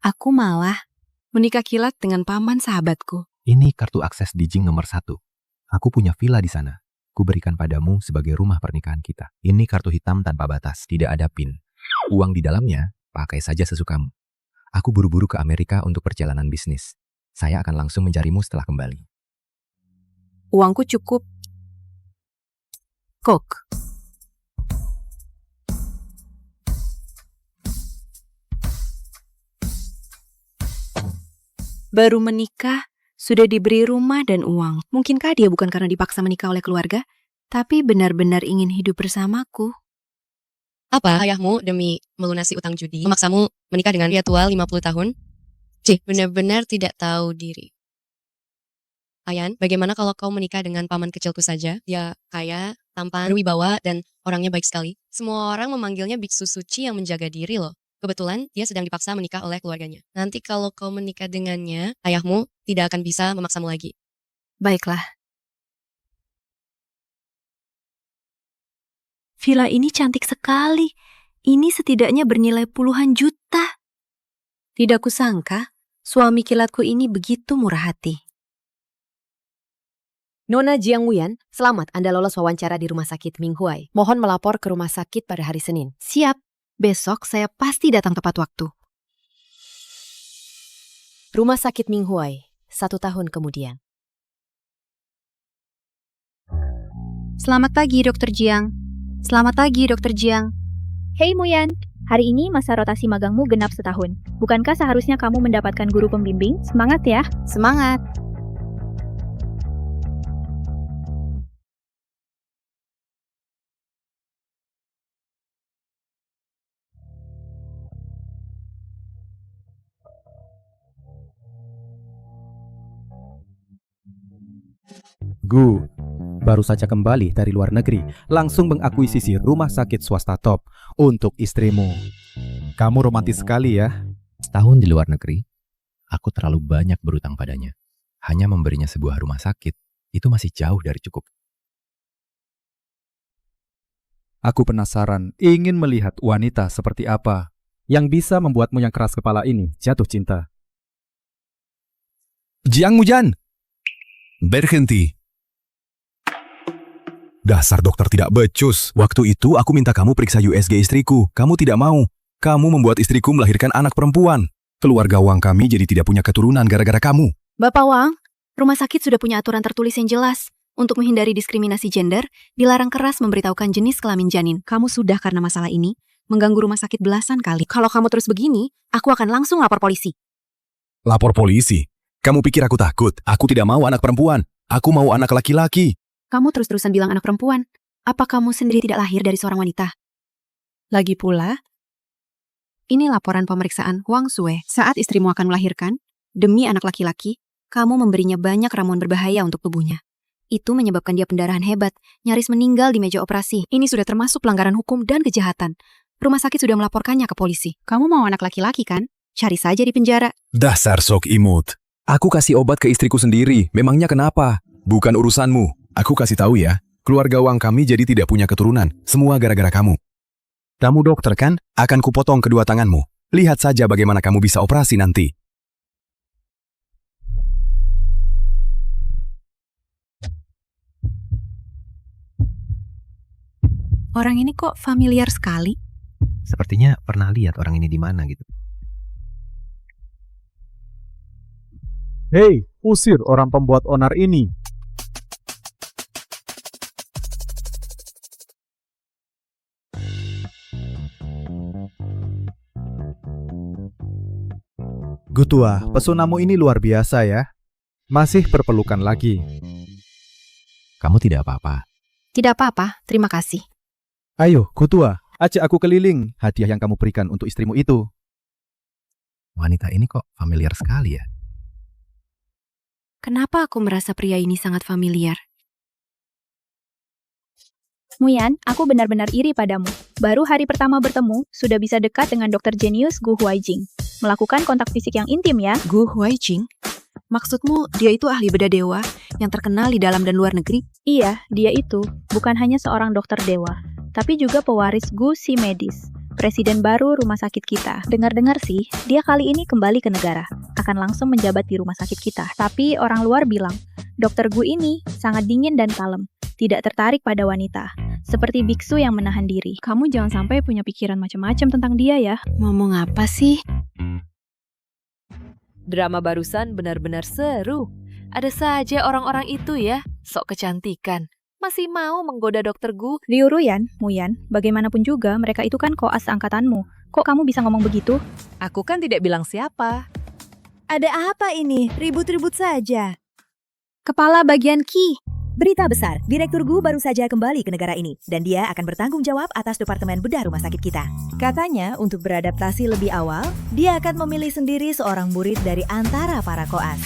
Aku malah menikah kilat dengan paman sahabatku. Ini kartu akses di Jing nomor 1. Aku punya villa di sana. Kuberikan padamu sebagai rumah pernikahan kita. Ini kartu hitam tanpa batas, tidak ada PIN. Uang di dalamnya, pakai saja sesukamu. Aku buru-buru ke Amerika untuk perjalanan bisnis. Saya akan langsung mencarimu setelah kembali. Uangku cukup. Kok. Baru menikah, sudah diberi rumah dan uang. Mungkinkah dia bukan karena dipaksa menikah oleh keluarga, tapi benar-benar ingin hidup bersamaku? Apa ayahmu demi melunasi utang judi memaksamu menikah dengan pria tua 50 tahun? Cih, benar-benar tidak tahu diri. Ayan, bagaimana kalau kau menikah dengan paman kecilku saja? Dia kaya, tampan, berwibawa, dan orangnya baik sekali. Semua orang memanggilnya biksu suci yang menjaga diri loh. Kebetulan dia sedang dipaksa menikah oleh keluarganya. Nanti kalau kau menikah dengannya, ayahmu tidak akan bisa memaksamu lagi. Baiklah. Villa ini cantik sekali. Ini setidaknya bernilai puluhan juta. Tidak kusangka, suami kilatku ini begitu murah hati. Nona Jiang Wuyan, selamat Anda lolos wawancara di Rumah Sakit Minghuai. Mohon melapor ke rumah sakit pada hari Senin. Siap, besok saya pasti datang tepat waktu. Rumah Sakit Minghuai, 1 tahun kemudian. Selamat pagi, Dr. Jiang. Selamat pagi, Dr. Jiang. Hei Muyan, hari ini masa rotasi magangmu genap setahun. Bukankah seharusnya kamu mendapatkan guru pembimbing? Semangat ya! Semangat! Gu, baru saja kembali dari luar negeri, langsung mengakuisisi rumah sakit swasta top untuk istrimu. Kamu romantis sekali ya. Setahun di luar negeri, aku terlalu banyak berutang padanya. Hanya memberinya sebuah rumah sakit, itu masih jauh dari cukup. Aku penasaran, ingin melihat wanita seperti apa yang bisa membuatmu yang keras kepala ini jatuh cinta. Jiang Wuyan! Berhenti. Dasar dokter tidak becus. Waktu itu aku minta kamu periksa USG istriku. Kamu tidak mau. Kamu membuat istriku melahirkan anak perempuan. Keluarga Wang kami jadi tidak punya keturunan gara-gara kamu. Bapak Wang, rumah sakit sudah punya aturan tertulis yang jelas. Untuk menghindari diskriminasi gender, dilarang keras memberitahukan jenis kelamin janin. Kamu sudah karena masalah ini mengganggu rumah sakit belasan kali. Kalau kamu terus begini, aku akan langsung lapor polisi. Lapor polisi? Kamu pikir aku takut? Aku tidak mau anak perempuan. Aku mau anak laki-laki. Kamu terus-terusan bilang anak perempuan. Apa kamu sendiri tidak lahir dari seorang wanita? Lagi pula, ini laporan pemeriksaan Wang Sue. Saat istrimu akan melahirkan, demi anak laki-laki, kamu memberinya banyak ramuan berbahaya untuk tubuhnya. Itu menyebabkan dia pendarahan hebat, nyaris meninggal di meja operasi. Ini sudah termasuk pelanggaran hukum dan kejahatan. Rumah sakit sudah melaporkannya ke polisi. Kamu mau anak laki-laki kan? Cari saja di penjara. Dasar sok imut. Aku kasih obat ke istriku sendiri. Memangnya kenapa? Bukan urusanmu. Aku kasih tahu ya. Keluarga Wang kami jadi tidak punya keturunan. Semua gara-gara kamu. Kamu dokter kan? Akan kupotong kedua tanganmu. Lihat saja bagaimana kamu bisa operasi nanti. Orang ini kok familiar sekali? Sepertinya pernah lihat orang ini di mana gitu. Hei, usir orang pembuat onar ini. Gutua, pesonamu ini luar biasa ya. Masih berpelukan lagi. Kamu tidak apa-apa. Tidak apa-apa, terima kasih. Ayo, Gutua, ajak aku keliling hadiah yang kamu berikan untuk istrimu itu. Wanita ini kok familiar sekali ya? Kenapa aku merasa pria ini sangat familiar? Muyan, aku benar-benar iri padamu. Baru hari pertama bertemu, sudah bisa dekat dengan dokter jenius Gu Huaijing. Melakukan kontak fisik yang intim ya. Gu Huaijing? Maksudmu dia itu ahli bedah dewa yang terkenal di dalam dan luar negeri? Iya, dia itu bukan hanya seorang dokter dewa, tapi juga pewaris Gu si medis. presiden baru rumah sakit kita. Dengar-dengar sih, dia kali ini kembali ke negara. Akan langsung menjabat di rumah sakit kita. Tapi orang luar bilang, Dokter Gu ini sangat dingin dan kalem. Tidak tertarik pada wanita. Seperti biksu yang menahan diri. Kamu jangan sampai punya pikiran macam-macam tentang dia ya. Ngomong apa sih? Drama barusan benar-benar seru. Ada saja orang-orang itu ya, sok kecantikan. Masih mau menggoda Dokter Gu? Liu Ruyan, Muyan, bagaimanapun juga mereka itu kan koas angkatanmu. Kok kamu bisa ngomong begitu? Aku kan tidak bilang siapa. Ada apa ini? Ribut-ribut saja. Kepala bagian Ki. Berita besar, Direktur Gu baru saja kembali ke negara ini dan dia akan bertanggung jawab atas Departemen Bedah Rumah Sakit kita. Katanya untuk beradaptasi lebih awal, dia akan memilih sendiri seorang murid dari antara para koas.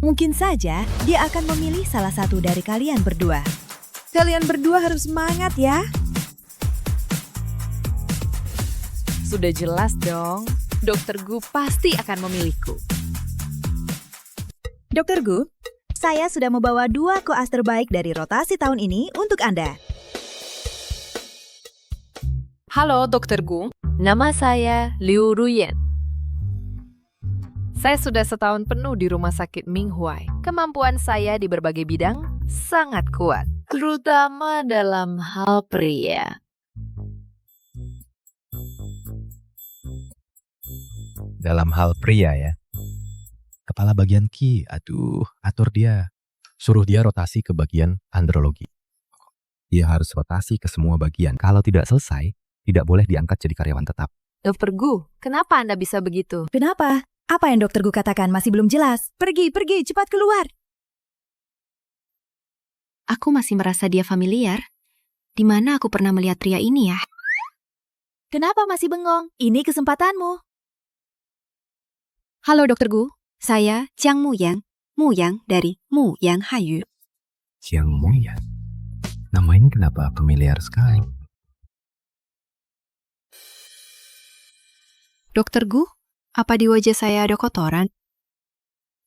Mungkin saja dia akan memilih salah satu dari kalian berdua. Kalian berdua harus semangat ya. Sudah jelas dong, Dokter Gu pasti akan memilihku. Dokter Gu, saya sudah membawa 2 koas terbaik dari rotasi tahun ini untuk Anda. Halo Dokter Gu, nama saya Liu Ruyan. Saya sudah setahun penuh di rumah sakit Minghuai. Kemampuan saya di berbagai bidang sangat kuat, terutama dalam hal pria. Dalam hal pria ya. Kepala bagian Ki, aduh, atur dia. Suruh dia rotasi ke bagian andrologi. Dia harus rotasi ke semua bagian. Kalau tidak selesai, tidak boleh diangkat jadi karyawan tetap. Dokter Gu, kenapa Anda bisa begitu? Kenapa? Apa yang Dokter Gu katakan masih belum jelas. Pergi, cepat keluar. Aku masih merasa dia familiar. Di mana aku pernah melihat pria ini ya? Kenapa masih bengong? Ini kesempatanmu. Halo Dokter Gu, saya Jiang Muyang. Muyang dari Muyang Hayu. Jiang Muyang? Nama ini kenapa familiar sekali? Dokter Gu, apa di wajah saya ada kotoran?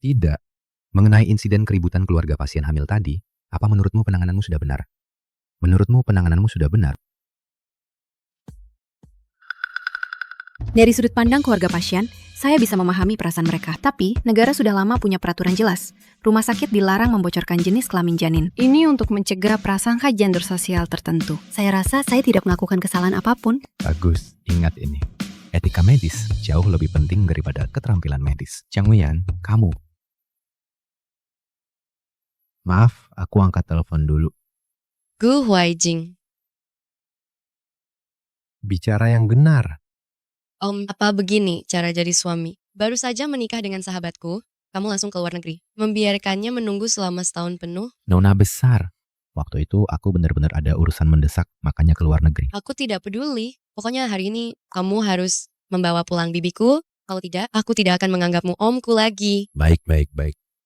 Tidak. Mengenai insiden keributan keluarga pasien hamil tadi, apa menurutmu penangananmu sudah benar? Menurutmu penangananmu sudah benar? Dari sudut pandang keluarga pasien, saya bisa memahami perasaan mereka. Tapi, negara sudah lama punya peraturan jelas. Rumah sakit dilarang membocorkan jenis kelamin janin. Ini untuk mencegah prasangka gender sosial tertentu. Saya rasa saya tidak melakukan kesalahan apapun. Bagus, ingat ini. Etika medis jauh lebih penting daripada keterampilan medis. Jiang Muyan, kamu. Maaf, aku angkat telepon dulu. Gu Huaijing. Bicara yang benar. Apa begini cara jadi suami? Baru saja menikah dengan sahabatku, kamu langsung ke luar negeri. Membiarkannya menunggu selama setahun penuh. Nona besar. Waktu itu aku benar-benar ada urusan mendesak, makanya ke luar negeri. Aku tidak peduli. Pokoknya hari ini kamu harus membawa pulang bibiku. Kalau tidak, aku tidak akan menganggapmu omku lagi. Baik.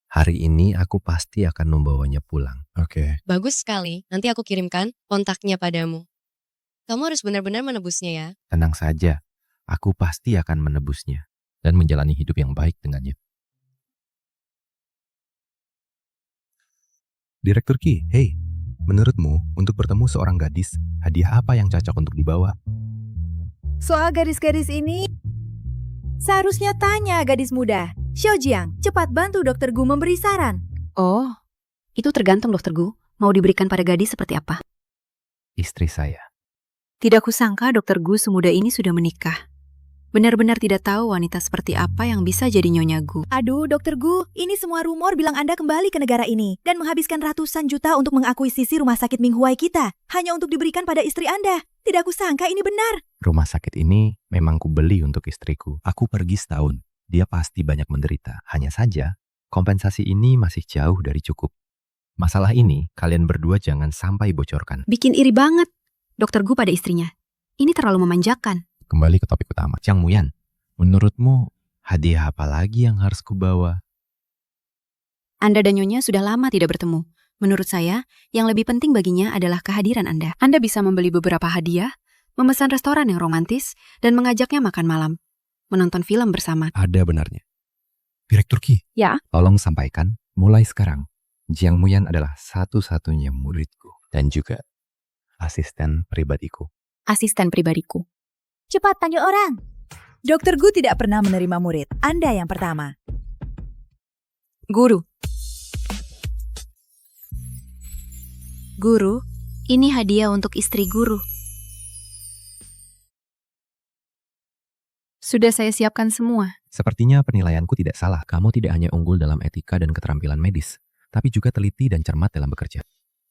Hari ini aku pasti akan membawanya pulang. Oke. Bagus sekali. Nanti aku kirimkan kontaknya padamu. Kamu harus benar-benar menebusnya ya. Tenang saja. Aku pasti akan menebusnya dan menjalani hidup yang baik dengannya. Direktur Ki, hey, menurutmu untuk bertemu seorang gadis, hadiah apa yang cocok untuk dibawa? Soal gadis-gadis ini, seharusnya tanya gadis muda. Xiaojiang, cepat bantu Dokter Gu memberi saran. Oh, itu tergantung Dokter Gu. Mau diberikan pada gadis seperti apa? Istri saya. Tidak kusangka Dokter Gu semuda ini sudah menikah. Benar-benar tidak tahu wanita seperti apa yang bisa jadi Nyonya Gu. Aduh, Dokter Gu, ini semua rumor bilang Anda kembali ke negara ini dan menghabiskan ratusan juta untuk mengakuisisi rumah sakit Minghuai kita hanya untuk diberikan pada istri Anda. Tidak kusangka ini benar. Rumah sakit ini memang kubeli untuk istriku. Aku pergi setahun. Dia pasti banyak menderita. Hanya saja, kompensasi ini masih jauh dari cukup. Masalah ini, kalian berdua jangan sampai bocorkan. Bikin iri banget Dokter Gu pada istrinya. Ini terlalu memanjakan. Kembali ke topik utama. Jiang Muyan, menurutmu hadiah apa lagi yang harus kubawa? Anda dan Nyonya sudah lama tidak bertemu. Menurut saya, yang lebih penting baginya adalah kehadiran Anda. Anda bisa membeli beberapa hadiah, memesan restoran yang romantis, dan mengajaknya makan malam. Menonton film bersama. Ada benarnya. Direktur Ki. Ya? Tolong sampaikan, mulai sekarang, Jiang Muyan adalah satu-satunya muridku dan juga asisten pribadiku. asisten pribadiku. Cepat panggil orang. Dokter Gu tidak pernah menerima murid. Anda yang pertama. Guru. Guru, ini hadiah untuk istri guru. Sudah saya siapkan semua. Sepertinya penilaianku tidak salah. Kamu tidak hanya unggul dalam etika dan keterampilan medis, tapi juga teliti dan cermat dalam bekerja.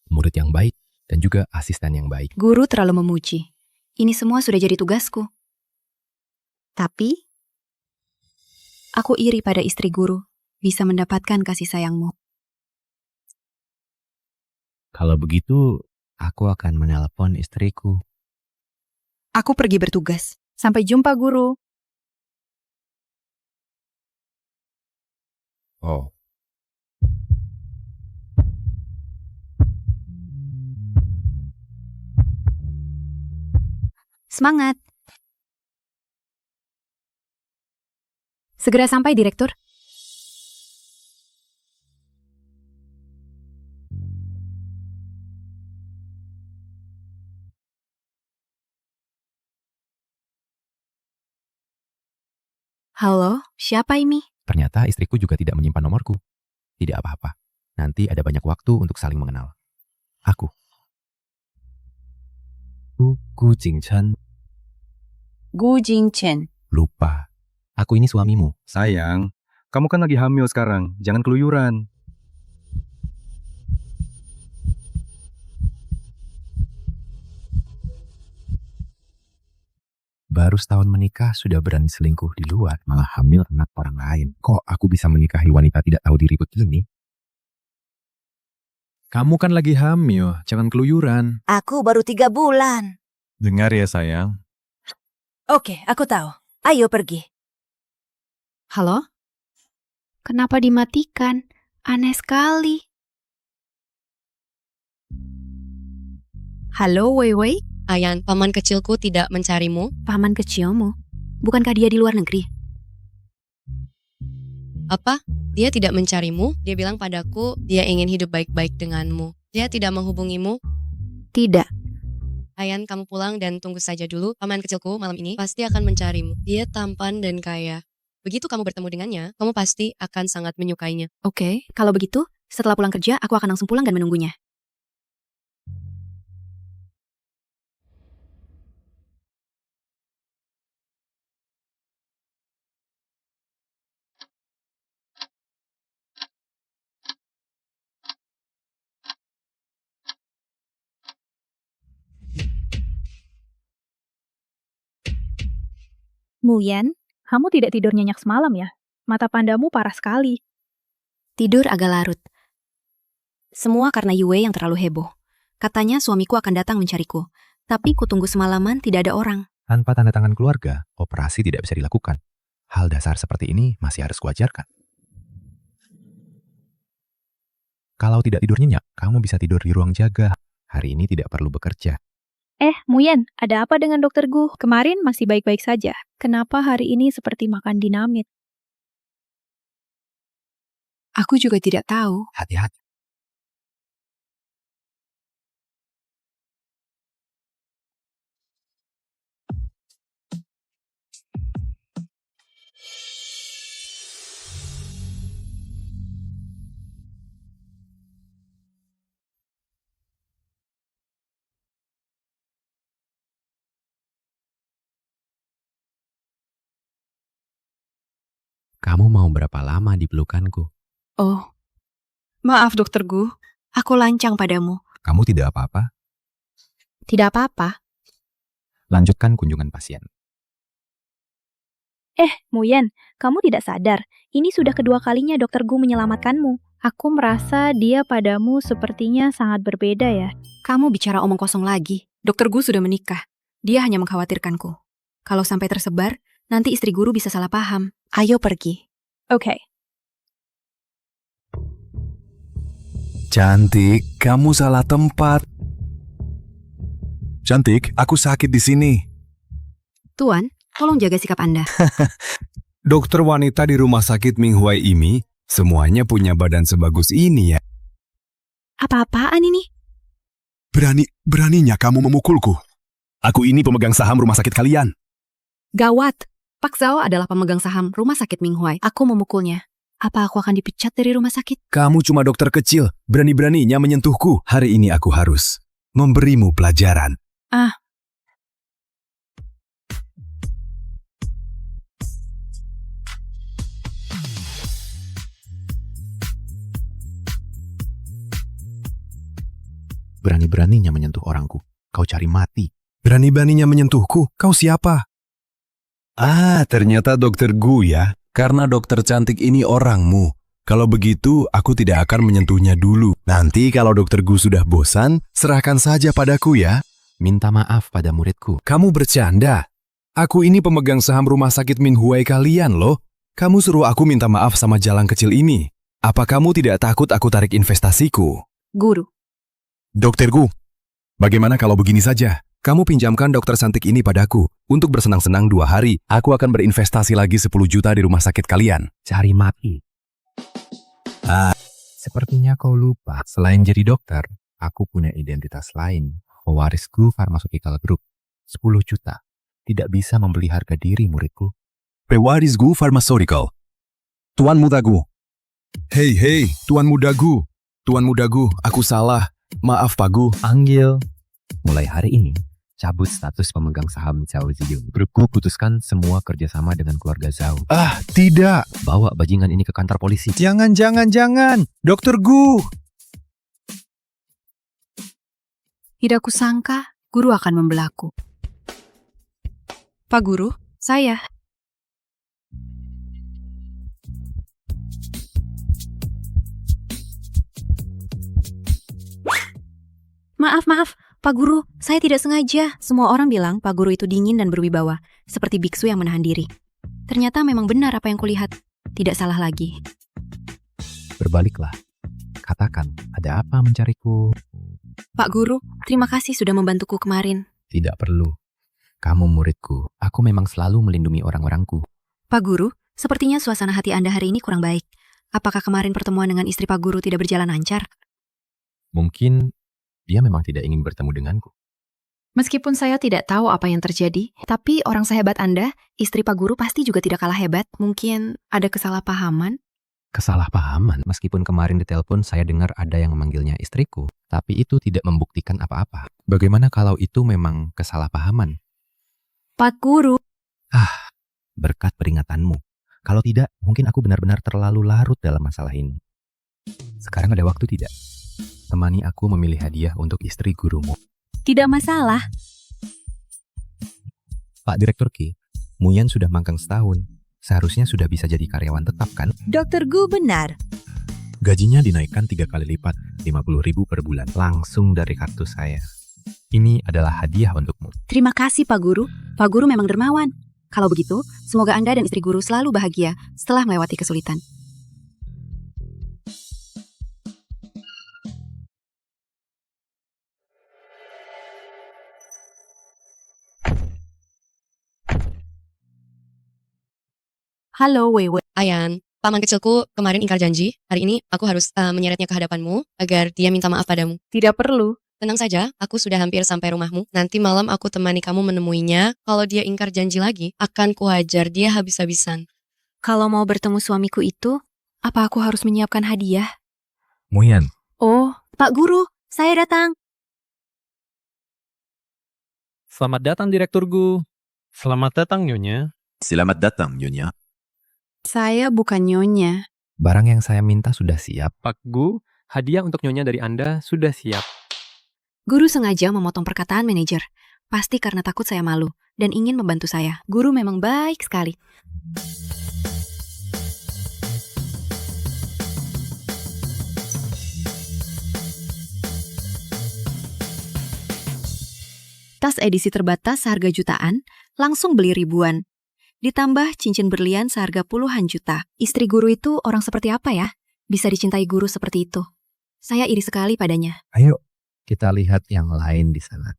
Murid yang baik dan juga asisten yang baik. Guru terlalu memuji. Ini semua sudah jadi tugasku. Tapi, aku iri pada istri guru bisa mendapatkan kasih sayangmu. Kalau begitu, aku akan menelpon istriku. Aku pergi bertugas. Sampai jumpa, guru. Oh. Semangat. Segera sampai, Direktur. Halo, siapa ini? Ternyata istriku juga tidak menyimpan nomorku. Tidak apa-apa. Nanti ada banyak waktu untuk saling mengenal. Aku. Gu Jingchen. Gu Jingchen. Lupa. Aku ini suamimu. Sayang, kamu kan lagi hamil sekarang. Jangan keluyuran. Baru setahun menikah sudah berani selingkuh di luar, malah hamil anak orang lain. Kok aku bisa menikahi wanita tidak tahu diri begini? Kamu kan lagi hamil, jangan keluyuran. Aku baru 3 bulan. Dengar ya sayang. Oke, aku tahu. Ayo pergi. Halo? Kenapa dimatikan? Aneh sekali. Halo, Wei Wei? Ayan, paman kecilku tidak mencarimu. Paman kecilmu? Bukankah dia di luar negeri? Apa? Dia tidak mencarimu? Dia bilang padaku, dia ingin hidup baik-baik denganmu. Dia tidak menghubungimu? Tidak. Ayan, kamu pulang dan tunggu saja dulu. Paman kecilku malam ini pasti akan mencarimu. Dia tampan dan kaya. Begitu kamu bertemu dengannya, kamu pasti akan sangat menyukainya. Oke, kalau begitu, setelah pulang kerja, aku akan langsung pulang dan menunggunya. Muyen, kamu tidak tidur nyenyak semalam ya? Mata pandamu parah sekali. Tidur agak larut. Semua karena Yue yang terlalu heboh. Katanya suamiku akan datang mencariku. Tapi kutunggu semalaman tidak ada orang. Tanpa tanda tangan keluarga, operasi tidak bisa dilakukan. Hal dasar seperti ini masih harus kuajarkan. Kalau tidak tidur nyenyak, kamu bisa tidur di ruang jaga. Hari ini tidak perlu bekerja. Muyen, ada apa dengan Dokter Gu? Kemarin masih baik-baik saja. Kenapa hari ini seperti makan dinamit? Aku juga tidak tahu. Hati-hati. Kamu mau berapa lama di pelukanku? Oh, maaf Dokter Gu. Aku lancang padamu. Kamu tidak apa-apa? Tidak apa-apa. Lanjutkan kunjungan pasien. Muyen, kamu tidak sadar. Ini sudah kedua kalinya Dokter Gu menyelamatkanmu. Aku merasa dia padamu sepertinya sangat berbeda ya. Kamu bicara omong kosong lagi. Dokter Gu sudah menikah. Dia hanya mengkhawatirkanku. Kalau sampai tersebar, nanti istri guru bisa salah paham. Ayo pergi. Oke. Cantik, kamu salah tempat. Cantik, aku sakit di sini. Tuan, tolong jaga sikap Anda. Dokter wanita di rumah sakit Minghuai ini semuanya punya badan sebagus ini ya. Apa-apaan ini? Beraninya kamu memukulku. Aku ini pemegang saham rumah sakit kalian. Gawat! Pak Zhao adalah pemegang saham rumah sakit Minghuai. Aku memukulnya. Apa aku akan dipecat dari rumah sakit? Kamu cuma dokter kecil, berani-beraninya menyentuhku. Hari ini aku harus memberimu pelajaran. Berani-beraninya menyentuh orangku. Kau cari mati. Berani-beraninya menyentuhku? Kau siapa? Ah, ternyata dokter Gu ya. Karena dokter cantik ini orangmu. Kalau begitu, aku tidak akan menyentuhnya dulu. Nanti kalau dokter Gu sudah bosan, serahkan saja padaku ya. Minta maaf pada muridku. Kamu bercanda. Aku ini pemegang saham rumah sakit Minghuai kalian loh. Kamu suruh aku minta maaf sama jalan kecil ini. Apa kamu tidak takut aku tarik investasiku? Guru. Dokter Gu, bagaimana kalau begini saja? Kamu pinjamkan dokter cantik ini padaku. Untuk bersenang-senang 2 hari, aku akan berinvestasi lagi 10 juta di rumah sakit kalian. Cari mati. Sepertinya kau lupa, selain jadi dokter, aku punya identitas lain. Pewarisku Pharmaceutical Group. 10 juta. Tidak bisa membeli harga diri muridku. Pewaris Gu Pharmaceutical. Tuan Muda Gu. Hei, Tuan Muda Gu. Tuan Muda Gu, aku salah. Maaf Pak Gu. Panggil. Mulai hari ini, cabut status pemegang saham Zhao Ziyun. Grupku putuskan semua kerjasama dengan keluarga Zhao. Tidak. Bawa bajingan ini ke kantor polisi. Jangan. Dokter Gu. Tidak kusangka, guru akan membelaku. Pak Guru, saya. Maaf, Pak Guru, saya tidak sengaja. Semua orang bilang Pak Guru itu dingin dan berwibawa, seperti biksu yang menahan diri. Ternyata memang benar apa yang kulihat. Tidak salah lagi. Berbaliklah. Katakan, ada apa mencariku? Pak Guru, terima kasih sudah membantuku kemarin. Tidak perlu. Kamu muridku. Aku memang selalu melindungi orang-orangku. Pak Guru, sepertinya suasana hati Anda hari ini kurang baik. Apakah kemarin pertemuan dengan istri Pak Guru tidak berjalan lancar? Mungkin dia memang tidak ingin bertemu denganku. Meskipun saya tidak tahu apa yang terjadi, tapi orang sehebat Anda, istri Pak Guru pasti juga tidak kalah hebat. Mungkin ada kesalahpahaman? Kesalahpahaman, meskipun kemarin di telepon saya dengar ada yang memanggilnya istriku, tapi itu tidak membuktikan apa-apa. Bagaimana kalau itu memang kesalahpahaman? Pak Guru. Berkat peringatanmu. Kalau tidak, mungkin aku benar-benar terlalu larut dalam masalah ini. Sekarang ada waktu tidak? Temani aku memilih hadiah untuk istri gurumu. Tidak masalah. Pak Direktur Ki, Muyan sudah magang setahun. Seharusnya sudah bisa jadi karyawan tetap kan? Dokter Gu benar. Gajinya dinaikkan 3 kali lipat, 50.000 per bulan. Langsung dari kartu saya. Ini adalah hadiah untukmu. Terima kasih Pak Guru. Pak Guru memang dermawan. Kalau begitu, semoga Anda dan istri Guru selalu bahagia setelah melewati kesulitan. Halo, Wewe. Ayan, paman kecilku kemarin ingkar janji. Hari ini aku harus menyeretnya ke hadapanmu agar dia minta maaf padamu. Tidak perlu. Tenang saja, aku sudah hampir sampai rumahmu. Nanti malam aku temani kamu menemuinya. Kalau dia ingkar janji lagi, akan kuhajar dia habis-habisan. Kalau mau bertemu suamiku itu, apa aku harus menyiapkan hadiah? Muyan, Oh, Pak Guru, saya datang. Selamat datang Direktur Gu. Selamat datang Nyonya. Selamat datang, Nyonya. Saya bukan Nyonya. barang yang saya minta sudah siap. Pak Gu, hadiah untuk Nyonya dari Anda sudah siap. Guru sengaja memotong perkataan manajer. Pasti karena takut saya malu dan ingin membantu saya. Guru memang baik sekali. Tas edisi terbatas seharga jutaan, langsung beli ribuan. Ditambah cincin berlian seharga puluhan juta. Istri guru itu orang seperti apa ya? Bisa dicintai guru seperti itu. Saya iri sekali padanya. Ayo, kita lihat yang lain di sana.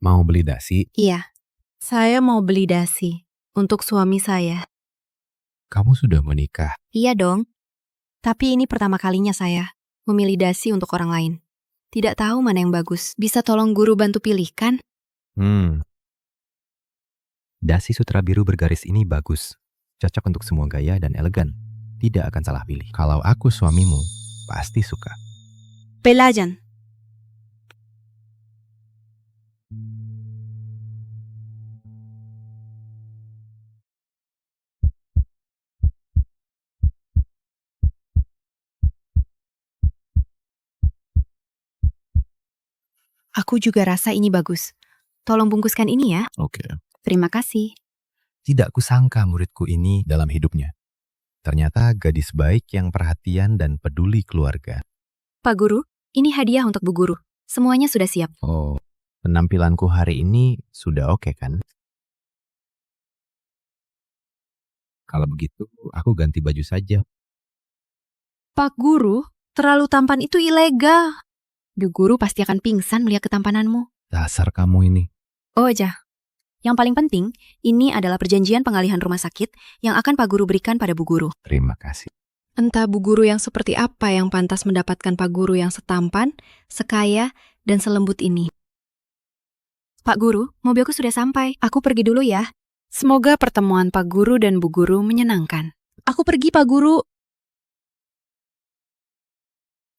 Mau beli dasi? Iya, saya mau beli dasi untuk suami saya. Kamu sudah menikah? Iya dong. Tapi ini pertama kalinya saya memilih dasi untuk orang lain. Tidak tahu mana yang bagus. Bisa tolong guru bantu pilihkan? Dasi sutra biru bergaris ini bagus. Cocok untuk semua gaya dan elegan. Tidak akan salah pilih. Kalau aku suamimu, pasti suka. Pelayan. Aku juga rasa ini bagus. Tolong bungkuskan ini ya. Oke. Terima kasih. Tidak kusangka muridku ini dalam hidupnya. Ternyata gadis baik yang perhatian dan peduli keluarga. Pak Guru, ini hadiah untuk Bu Guru. Semuanya sudah siap. Oh, penampilanku hari ini sudah oke kan? Kalau begitu, aku ganti baju saja. Pak Guru, terlalu tampan itu ilegal. Bu Guru pasti akan pingsan melihat ketampananmu. Dasar kamu ini. Oh, Jah. Yang paling penting, ini adalah perjanjian pengalihan rumah sakit yang akan Pak Guru berikan pada Bu Guru. Terima kasih. Entah Bu Guru yang seperti apa yang pantas mendapatkan Pak Guru yang setampan, sekaya, dan selembut ini. Pak Guru, mobilku sudah sampai. Aku pergi dulu ya. Semoga pertemuan Pak Guru dan Bu Guru menyenangkan. Aku pergi, Pak Guru.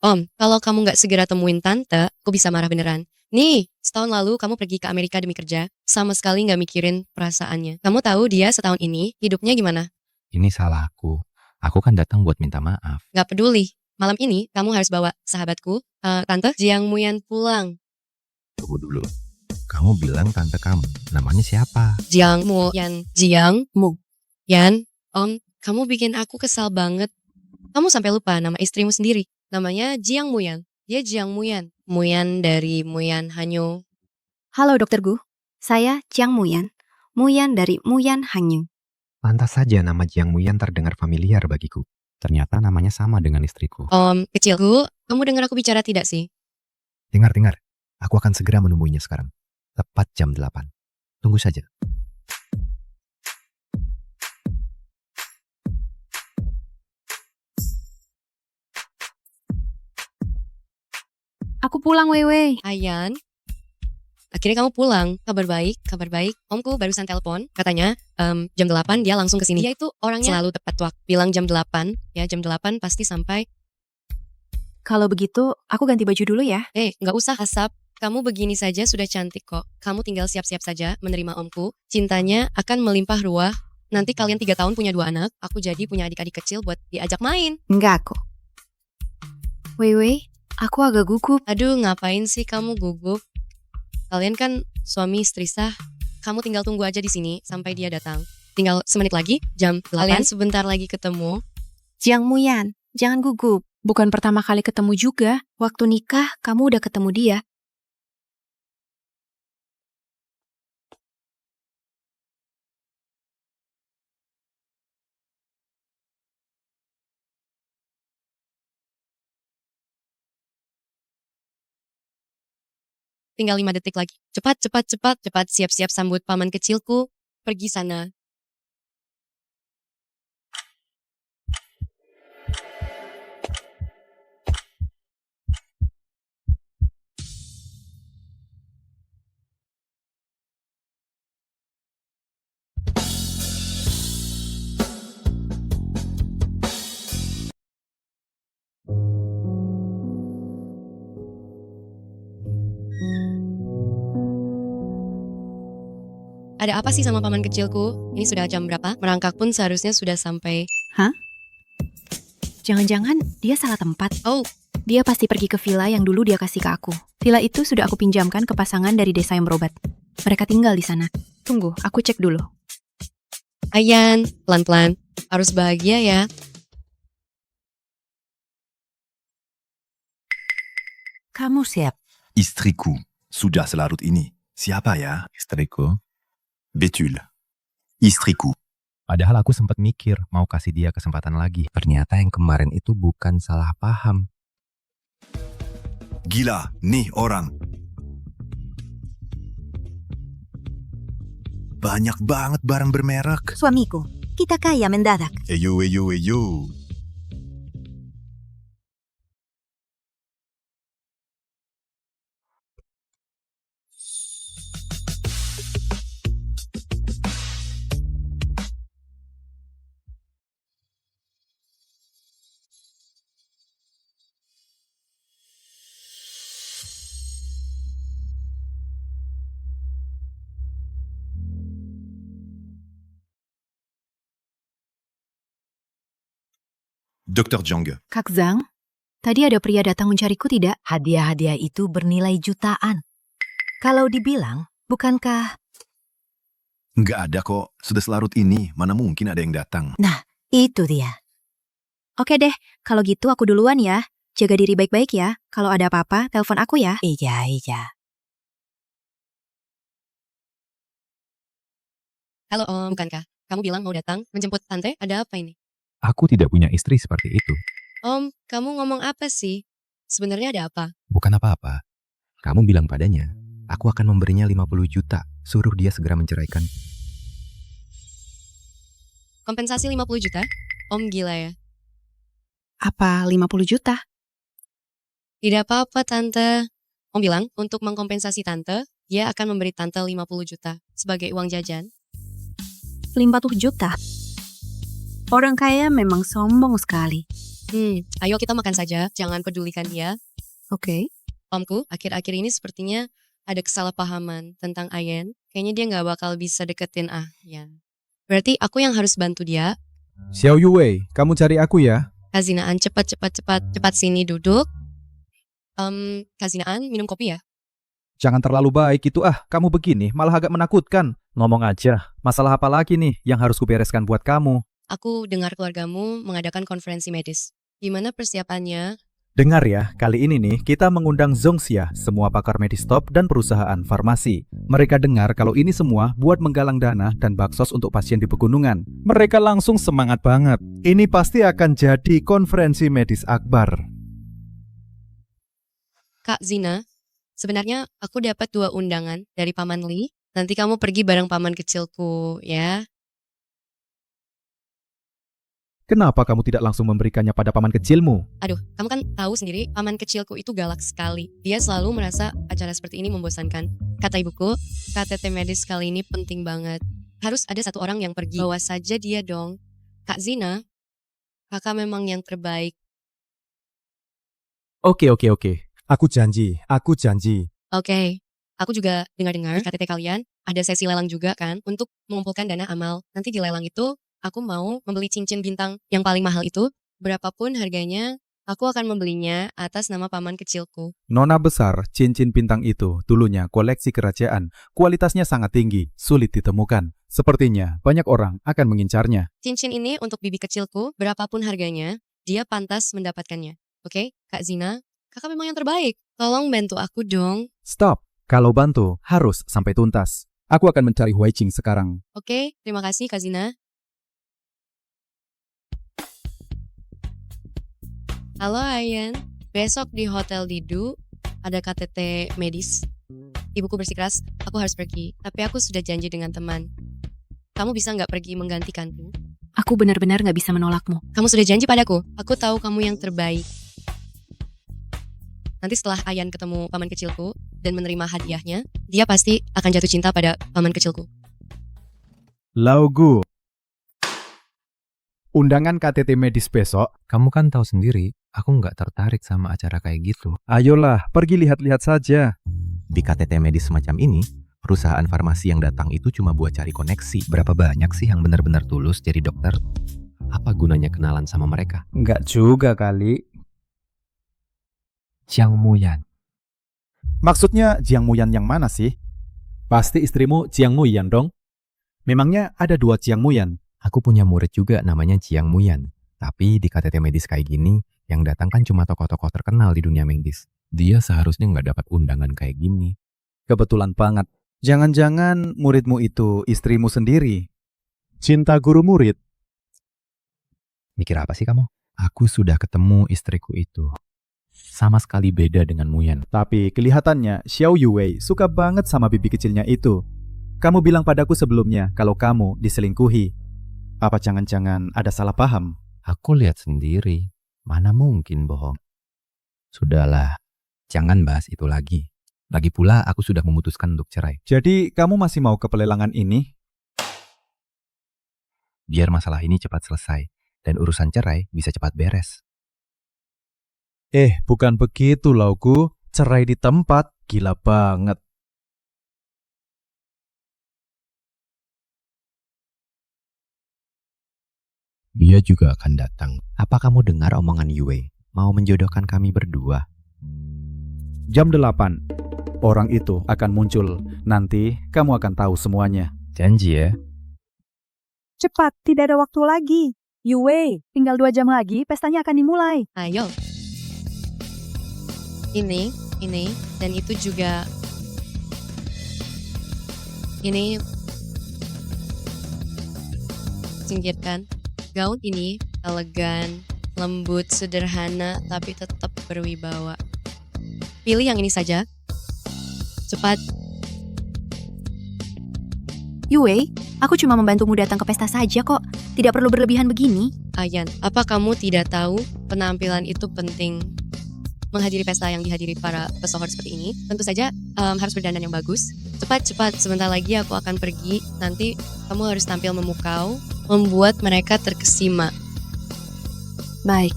Om, kalau kamu nggak segera temuin tante, aku bisa marah beneran. Nih, setahun lalu kamu pergi ke Amerika demi kerja, sama sekali nggak mikirin perasaannya. Kamu tahu dia setahun ini hidupnya gimana? Ini salahku. Aku kan datang buat minta maaf. Nggak peduli. Malam ini kamu harus bawa sahabatku, Tante Jiang Muyan pulang. Tunggu dulu. Kamu bilang tante kamu. Namanya siapa? Jiang Muyan. Jiang Muyan. Om, kamu bikin aku kesal banget. Kamu sampai lupa nama istrimu sendiri. Namanya Jiang Muyan. Dia Jiang Muyan. Muyan dari Muyan Hanyu. Halo Dokter Gu, saya Jiang Muyan. Muyan dari Muyan Hanyu. Pantas saja nama Jiang Muyan terdengar familiar bagiku. Ternyata namanya sama dengan istriku. Om, kecilku, kamu dengar aku bicara tidak sih? Dengar. Aku akan segera menemuinya sekarang. Tepat jam 8. Tunggu saja. Aku pulang, Wewe. Ayan, akhirnya kamu pulang. Kabar baik. Omku barusan telepon, katanya jam 8 dia langsung ke sini. Dia itu orangnya selalu tepat waktu. Bilang jam 8, ya jam 8 pasti sampai. Kalau begitu, aku ganti baju dulu ya. Nggak usah Asap. Kamu begini saja sudah cantik kok. Kamu tinggal siap-siap saja menerima omku. Cintanya akan melimpah ruah. Nanti kalian 3 tahun punya 2 anak. Aku jadi punya adik-adik kecil buat diajak main. Enggak kok. Wewe, aku agak gugup. Aduh, ngapain sih kamu gugup? Kalian kan suami istri sah. Kamu tinggal tunggu aja di sini sampai dia datang. Tinggal semenit lagi, jam 8. Kalian sebentar lagi ketemu. Jiang Muyan, jangan gugup. Bukan pertama kali ketemu juga. Waktu nikah, kamu udah ketemu dia. Tinggal 5 detik lagi. Cepat, siap-siap sambut paman kecilku. Pergi sana. Ada apa sih sama paman kecilku? Ini sudah jam berapa? Merangkak pun seharusnya sudah sampai. Jangan-jangan dia salah tempat. Oh, Dia pasti pergi ke villa yang dulu dia kasih ke aku. Villa itu sudah aku pinjamkan ke pasangan dari desa yang berobat. Mereka tinggal di sana. Tunggu, aku cek dulu. Ayan, pelan-pelan. Harus bahagia ya. Kamu siap? Istriku, sudah selarut ini. Siapa ya? Istriku. Betul. Istriku. Padahal aku sempat mikir mau kasih dia kesempatan lagi. Ternyata yang kemarin itu bukan salah paham. Gila, nih orang. Banyak banget barang bermerek. Suamiku, kita kaya mendadak. Eyo. Dr. Zhang. Kak Zhang, tadi ada pria datang mencariku tidak? Hadiah-hadiah itu bernilai jutaan. Kalau dibilang, bukankah... Nggak ada kok. Sudah selarut ini, mana mungkin ada yang datang. Nah, itu dia. Oke deh, kalau gitu aku duluan ya. Jaga diri baik-baik ya. Kalau ada apa-apa, telepon aku ya. Iya. Halo Om, bukankah kamu bilang mau datang menjemput tante? Ada apa ini? Aku tidak punya istri seperti itu. Om, kamu ngomong apa sih? Sebenarnya ada apa? Bukan apa-apa. Kamu bilang padanya, aku akan memberinya 50 juta. Suruh dia segera menceraikan. Kompensasi 50 juta? Om gila ya. Apa 50 juta? Tidak apa-apa tante. Om bilang untuk mengkompensasi tante, dia akan memberi tante 50 juta sebagai uang jajan. 50 juta? Orang kaya memang sombong sekali. Ayo kita makan saja, jangan pedulikan dia. Oke. Omku, akhir-akhir ini sepertinya ada kesalahpahaman tentang Ayen. Kayaknya dia nggak bakal bisa deketin Ayan. Berarti aku yang harus bantu dia. Xiao Yue, kamu cari aku ya? Kazinaan, cepat sini duduk. Kazinaan, minum kopi ya? Jangan terlalu baik itu kamu begini malah agak menakutkan. Ngomong aja, masalah apa lagi nih yang harus kubereskan buat kamu? Aku dengar keluargamu mengadakan konferensi medis. Gimana persiapannya? Dengar ya, kali ini nih kita mengundang Zongxia, semua pakar medis top dan perusahaan farmasi. Mereka dengar kalau ini semua buat menggalang dana dan baksos untuk pasien di pegunungan. Mereka langsung semangat banget. Ini pasti akan jadi konferensi medis akbar. Kak Zina, sebenarnya aku dapat 2 undangan dari Paman Li. Nanti kamu pergi bareng paman kecilku, ya. Kenapa kamu tidak langsung memberikannya pada paman kecilmu? Aduh, kamu kan tahu sendiri, paman kecilku itu galak sekali. Dia selalu merasa acara seperti ini membosankan. Kata ibuku, KTT medis kali ini penting banget. Harus ada satu orang yang pergi. Bawa saja dia dong. Kak Zina, kakak memang yang terbaik. Oke. Aku janji. Oke. Aku juga dengar-dengar KTT kalian ada sesi lelang juga kan untuk mengumpulkan dana amal. Nanti di lelang itu aku mau membeli cincin bintang yang paling mahal itu. Berapapun harganya, aku akan membelinya atas nama paman kecilku. Nona besar, cincin bintang itu dulunya koleksi kerajaan. Kualitasnya sangat tinggi, sulit ditemukan. Sepertinya banyak orang akan mengincarnya. Cincin ini untuk bibi kecilku, berapapun harganya, dia pantas mendapatkannya. Oke, Kak Zina, kakak memang yang terbaik. Tolong bantu aku dong. Stop, kalau bantu harus sampai tuntas. Aku akan mencari Huai Qing sekarang. Oke, terima kasih Kak Zina. Halo Ayan, besok di Hotel Didu ada KTT medis. Ibuku bersikeras, aku harus pergi. Tapi aku sudah janji dengan teman. Kamu bisa nggak pergi menggantikanku? Aku benar-benar nggak bisa menolakmu. Kamu sudah janji padaku. Aku tahu kamu yang terbaik. Nanti setelah Ayan ketemu paman kecilku dan menerima hadiahnya, dia pasti akan jatuh cinta pada paman kecilku. Laugu. Undangan KTT medis besok. Kamu kan tahu sendiri, aku nggak tertarik sama acara kayak gitu. Ayolah, pergi lihat-lihat saja. Di KTT medis semacam ini, perusahaan farmasi yang datang itu cuma buat cari koneksi. Berapa banyak sih yang benar-benar tulus jadi dokter? Apa gunanya kenalan sama mereka? Enggak juga kali. Jiang Muyan. Maksudnya Jiang Muyan yang mana sih? Pasti istrimu Jiang Muyan dong. Memangnya ada 2 Jiang Muyan? Aku punya murid juga namanya Jiang Muyan. Tapi di KTT medis kayak gini, yang datang kan cuma tokoh-tokoh terkenal di dunia medis. Dia seharusnya nggak dapat undangan kayak gini. Kebetulan banget. Jangan-jangan muridmu itu istrimu sendiri? Cinta guru murid? Mikir apa sih kamu? Aku sudah ketemu istriku itu. Sama sekali beda dengan Muyan. Tapi kelihatannya Xiao Yue suka banget sama bibi kecilnya itu. Kamu bilang padaku sebelumnya kalau kamu diselingkuhi. Apa jangan-jangan ada salah paham? Aku lihat sendiri. Mana mungkin bohong. Sudahlah, jangan bahas itu lagi. Lagi pula aku sudah memutuskan untuk cerai. Jadi kamu masih mau ke pelelangan ini? Biar masalah ini cepat selesai. Dan urusan cerai bisa cepat beres. Bukan begitu Laugu. Cerai di tempat, gila banget. Dia juga akan datang. Apa kamu dengar omongan Yue? Mau menjodohkan kami berdua? Jam 8. Orang itu akan muncul. Nanti kamu akan tahu semuanya. Janji ya. Cepat, tidak ada waktu lagi. Yue, tinggal 2 jam lagi pestanya akan dimulai. Ayo. Ini, dan itu juga. Ini. Singkirkan. Gaun ini elegan, lembut, sederhana, tapi tetap berwibawa. Pilih yang ini saja. Cepat. Yue, aku cuma membantumu datang ke pesta saja kok. Tidak perlu berlebihan begini. Ayan, apa kamu tidak tahu penampilan itu penting? Menghadiri pesta yang dihadiri para pesohor seperti ini, tentu saja harus berdandan yang bagus. Cepat, sebentar lagi aku akan pergi. Nanti kamu harus tampil memukau, membuat mereka terkesima. Baik.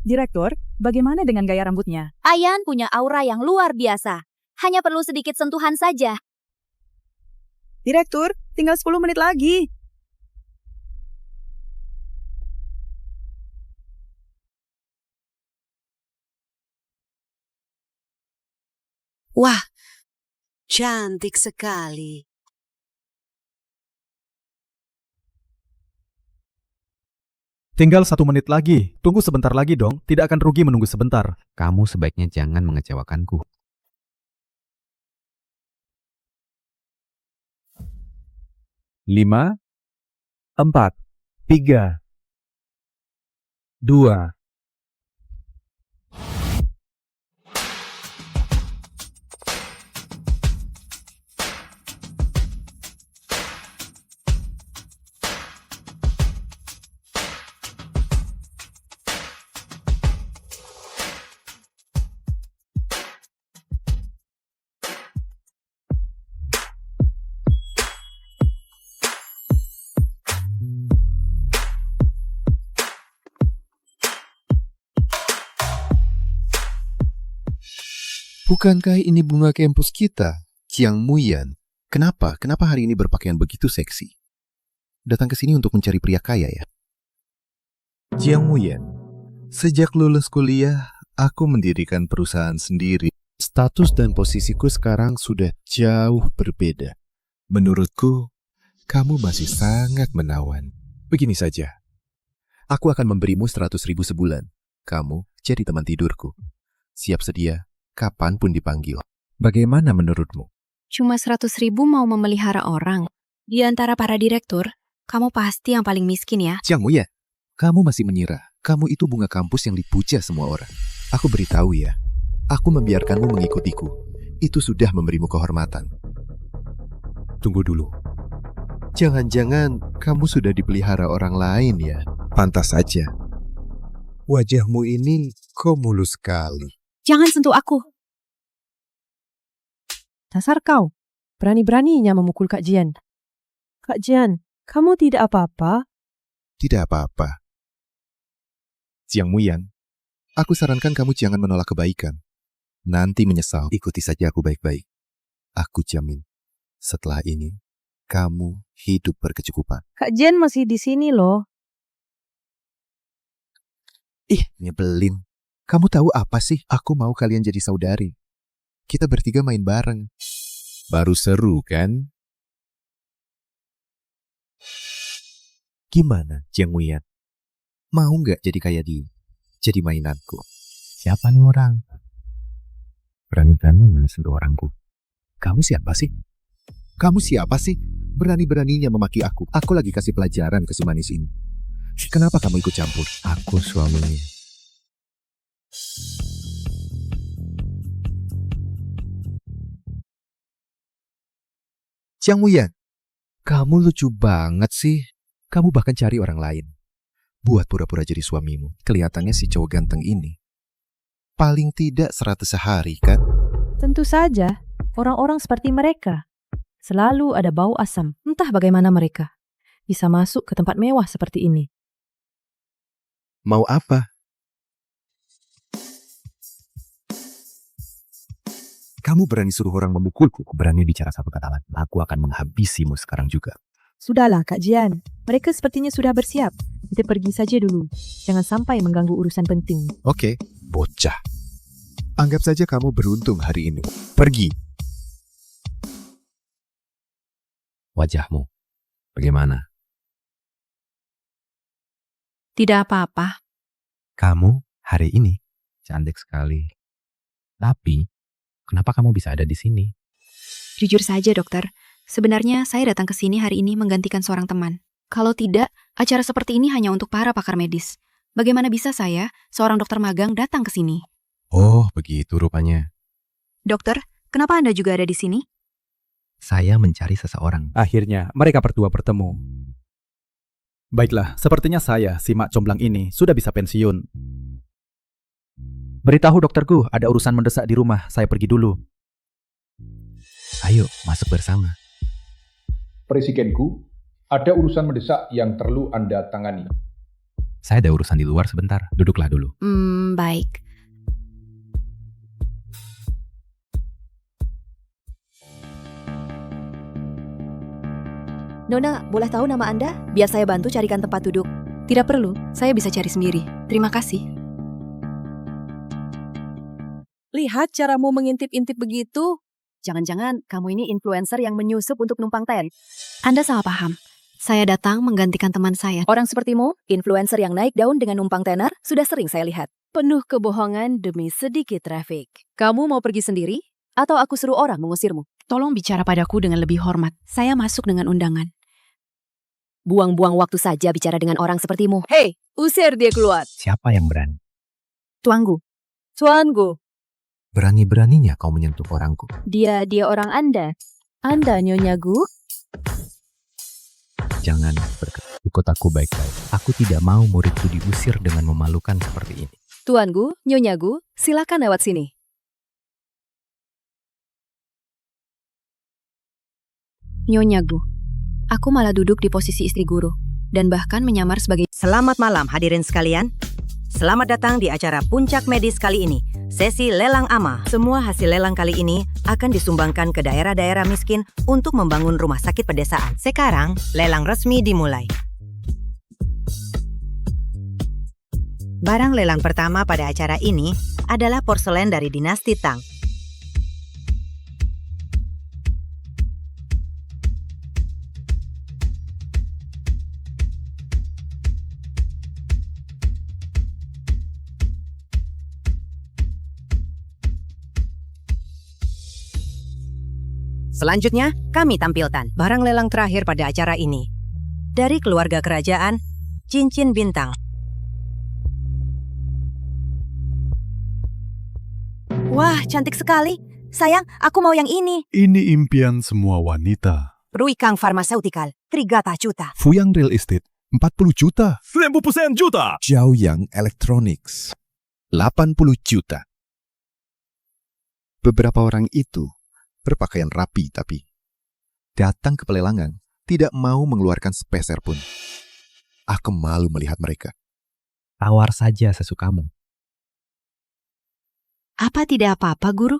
Direktur, bagaimana dengan gaya rambutnya? Ayan punya aura yang luar biasa. Hanya perlu sedikit sentuhan saja. Direktur, tinggal 10 menit lagi. Wah, cantik sekali. Tinggal 1 menit lagi. Tunggu sebentar lagi dong. Tidak akan rugi menunggu sebentar. Kamu sebaiknya jangan mengecewakanku. 5, 4, 3, 2. Bukankah ini bunga kampus kita, Jiang Muyan? Kenapa hari ini berpakaian begitu seksi? Datang ke sini untuk mencari pria kaya ya? Jiang Muyan, sejak lulus kuliah, aku mendirikan perusahaan sendiri. Status dan posisiku sekarang sudah jauh berbeda. Menurutku, kamu masih sangat menawan. Begini saja, aku akan memberimu 100.000 sebulan. Kamu jadi teman tidurku. Siap sedia kapanpun dipanggil. Bagaimana menurutmu? Cuma 100.000 mau memelihara orang. Di antara para direktur, kamu pasti yang paling miskin ya. Jiang Muyan, kamu masih mengira kamu itu bunga kampus yang dipuja semua orang. Aku beritahu ya, aku membiarkanmu mengikutiku. Itu sudah memberimu kehormatan. Tunggu dulu. Jangan-jangan kamu sudah dipelihara orang lain ya? Pantas saja. Wajahmu ini kok mulus sekali. Jangan sentuh aku. Dasar kau, berani-beraninya memukul Kak Jian. Kak Jian, kamu tidak apa-apa? Tidak apa-apa. Jiang Muyan, aku sarankan kamu jangan menolak kebaikan. Nanti menyesal, ikuti saja aku baik-baik. Aku jamin, setelah ini, kamu hidup berkecukupan. Kak Jian masih di sini loh. Ih, nyebelin. Kamu tahu apa sih? Aku mau kalian jadi saudari. Kita bertiga main bareng. Baru seru kan? Gimana, Jiang Muyan? Mau nggak jadi kayak dia? Jadi mainanku. Siapa nih orang? Berani-berani menyentuh orangku. Kamu siapa sih? Kamu siapa sih? Berani-beraninya memaki aku. Aku lagi kasih pelajaran ke si manis ini. Kenapa kamu ikut campur? Aku suaminya. Jiang Muyan, kamu lucu banget sih. Kamu bahkan cari orang lain. Buat pura-pura jadi suamimu. Kelihatannya si cowok ganteng ini. Paling tidak 100 sehari kan? Tentu saja, orang-orang seperti mereka. Selalu ada bau asam. Entah bagaimana mereka bisa masuk ke tempat mewah seperti ini. Mau apa? Kamu berani suruh orang memukulku? Berani bicara satu kata lagi. Aku akan menghabisimu sekarang juga. Sudahlah, Kak Jian. Mereka sepertinya sudah bersiap. Kita pergi saja dulu. Jangan sampai mengganggu urusan penting. Oke, bocah. Anggap saja kamu beruntung hari ini. Pergi. Wajahmu, bagaimana? Tidak apa-apa. Kamu hari ini cantik sekali. Tapi, kenapa kamu bisa ada di sini? Jujur saja, dokter. Sebenarnya saya datang ke sini hari ini menggantikan seorang teman. Kalau tidak, acara seperti ini hanya untuk para pakar medis. Bagaimana bisa saya, seorang dokter magang, datang ke sini? Oh, begitu rupanya. Dokter, kenapa Anda juga ada di sini? Saya mencari seseorang. Akhirnya, mereka berdua bertemu. Baiklah, sepertinya saya, si mak comblang ini, sudah bisa pensiun. Beritahu dokterku, ada urusan mendesak di rumah, saya pergi dulu. Ayo, masuk bersama. Presidenku, ada urusan mendesak yang perlu Anda tangani. Saya ada urusan di luar sebentar, duduklah dulu. Baik. Nona, boleh tahu nama Anda? Biar saya bantu carikan tempat duduk. Tidak perlu, saya bisa cari sendiri. Terima kasih. Lihat caramu mengintip-intip begitu. Jangan-jangan kamu ini influencer yang menyusup untuk numpang ten. Anda salah paham. Saya datang menggantikan teman saya. Orang sepertimu, influencer yang naik daun dengan numpang tenar, sudah sering saya lihat. Penuh kebohongan demi sedikit traffic. Kamu mau pergi sendiri? Atau aku suruh orang mengusirmu? Tolong bicara padaku dengan lebih hormat. Saya masuk dengan undangan. Buang-buang waktu saja bicara dengan orang sepertimu. Hei, usir dia keluar. Siapa yang berani? Tuanku. Tuanku. Berani-beraninya kau menyentuh orangku. Dia orang Anda. Anda Nyonya Gu? Jangan berkeras. Ikut aku baik-baik. Aku tidak mau muridku diusir dengan memalukan seperti ini. Tuan Gu, Nyonya Gu, silakan lewat sini. Nyonya Gu, aku malah duduk di posisi istri guru, dan bahkan menyamar sebagai... Selamat malam hadirin sekalian. Selamat datang di acara Puncak Medis kali ini, sesi lelang AMA. Semua hasil lelang kali ini akan disumbangkan ke daerah-daerah miskin untuk membangun rumah sakit pedesaan. Sekarang, lelang resmi dimulai. Barang lelang pertama pada acara ini adalah porselen dari dinasti Tang. Selanjutnya, kami tampilkan barang lelang terakhir pada acara ini. Dari keluarga kerajaan, cincin bintang. Wah, cantik sekali. Sayang, aku mau yang ini. Ini impian semua wanita. Ruikang Pharmaceutical, 3 juta. Fuyang Real Estate, 40 juta. 1000% juta. Jiaoyang Electronics, 80 juta. Beberapa orang itu berpakaian rapi tapi datang ke pelelangan tidak mau mengeluarkan sepeser pun. Aku malu melihat mereka. Tawar saja sesukamu. Apa tidak apa-apa, Guru?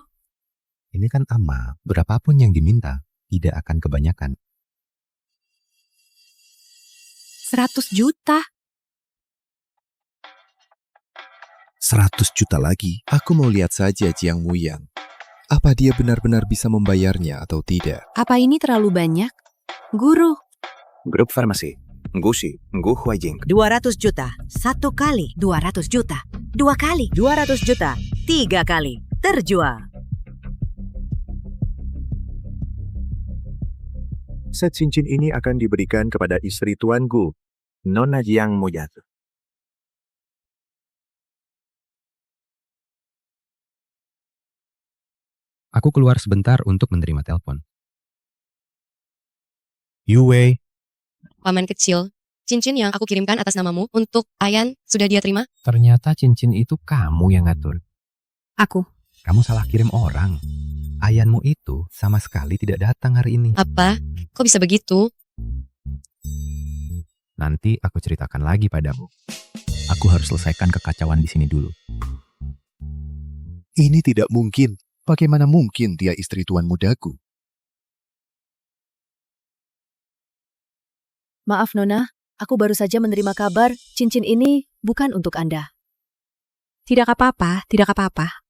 Ini kan AMA, berapapun yang diminta, tidak akan kebanyakan. 100 juta? 100 juta lagi. Aku mau lihat saja Jiang Muyang. Apa dia benar-benar bisa membayarnya atau tidak? Apa ini terlalu banyak? Guru. Grup farmasi. Ngusi, Ngu Huajing. 200 juta, 1 kali. 200 juta, 2 kali. 200 juta, 3 kali. Terjual. Set cincin ini akan diberikan kepada istri Tuan Gu, Nona Jiang Muyat. Aku keluar sebentar untuk menerima telepon. Yue. Paman kecil, cincin yang aku kirimkan atas namamu untuk Ayan sudah dia terima? Ternyata cincin itu kamu yang ngatur. Aku. Kamu salah kirim orang. Ayanmu itu sama sekali tidak datang hari ini. Apa? Kok bisa begitu? Nanti aku ceritakan lagi padamu. Aku harus selesaikan kekacauan di sini dulu. Ini tidak mungkin. Bagaimana mungkin dia istri tuan mudaku? Maaf Nona, aku baru saja menerima kabar cincin ini bukan untuk Anda. Tidak apa-apa, tidak apa-apa.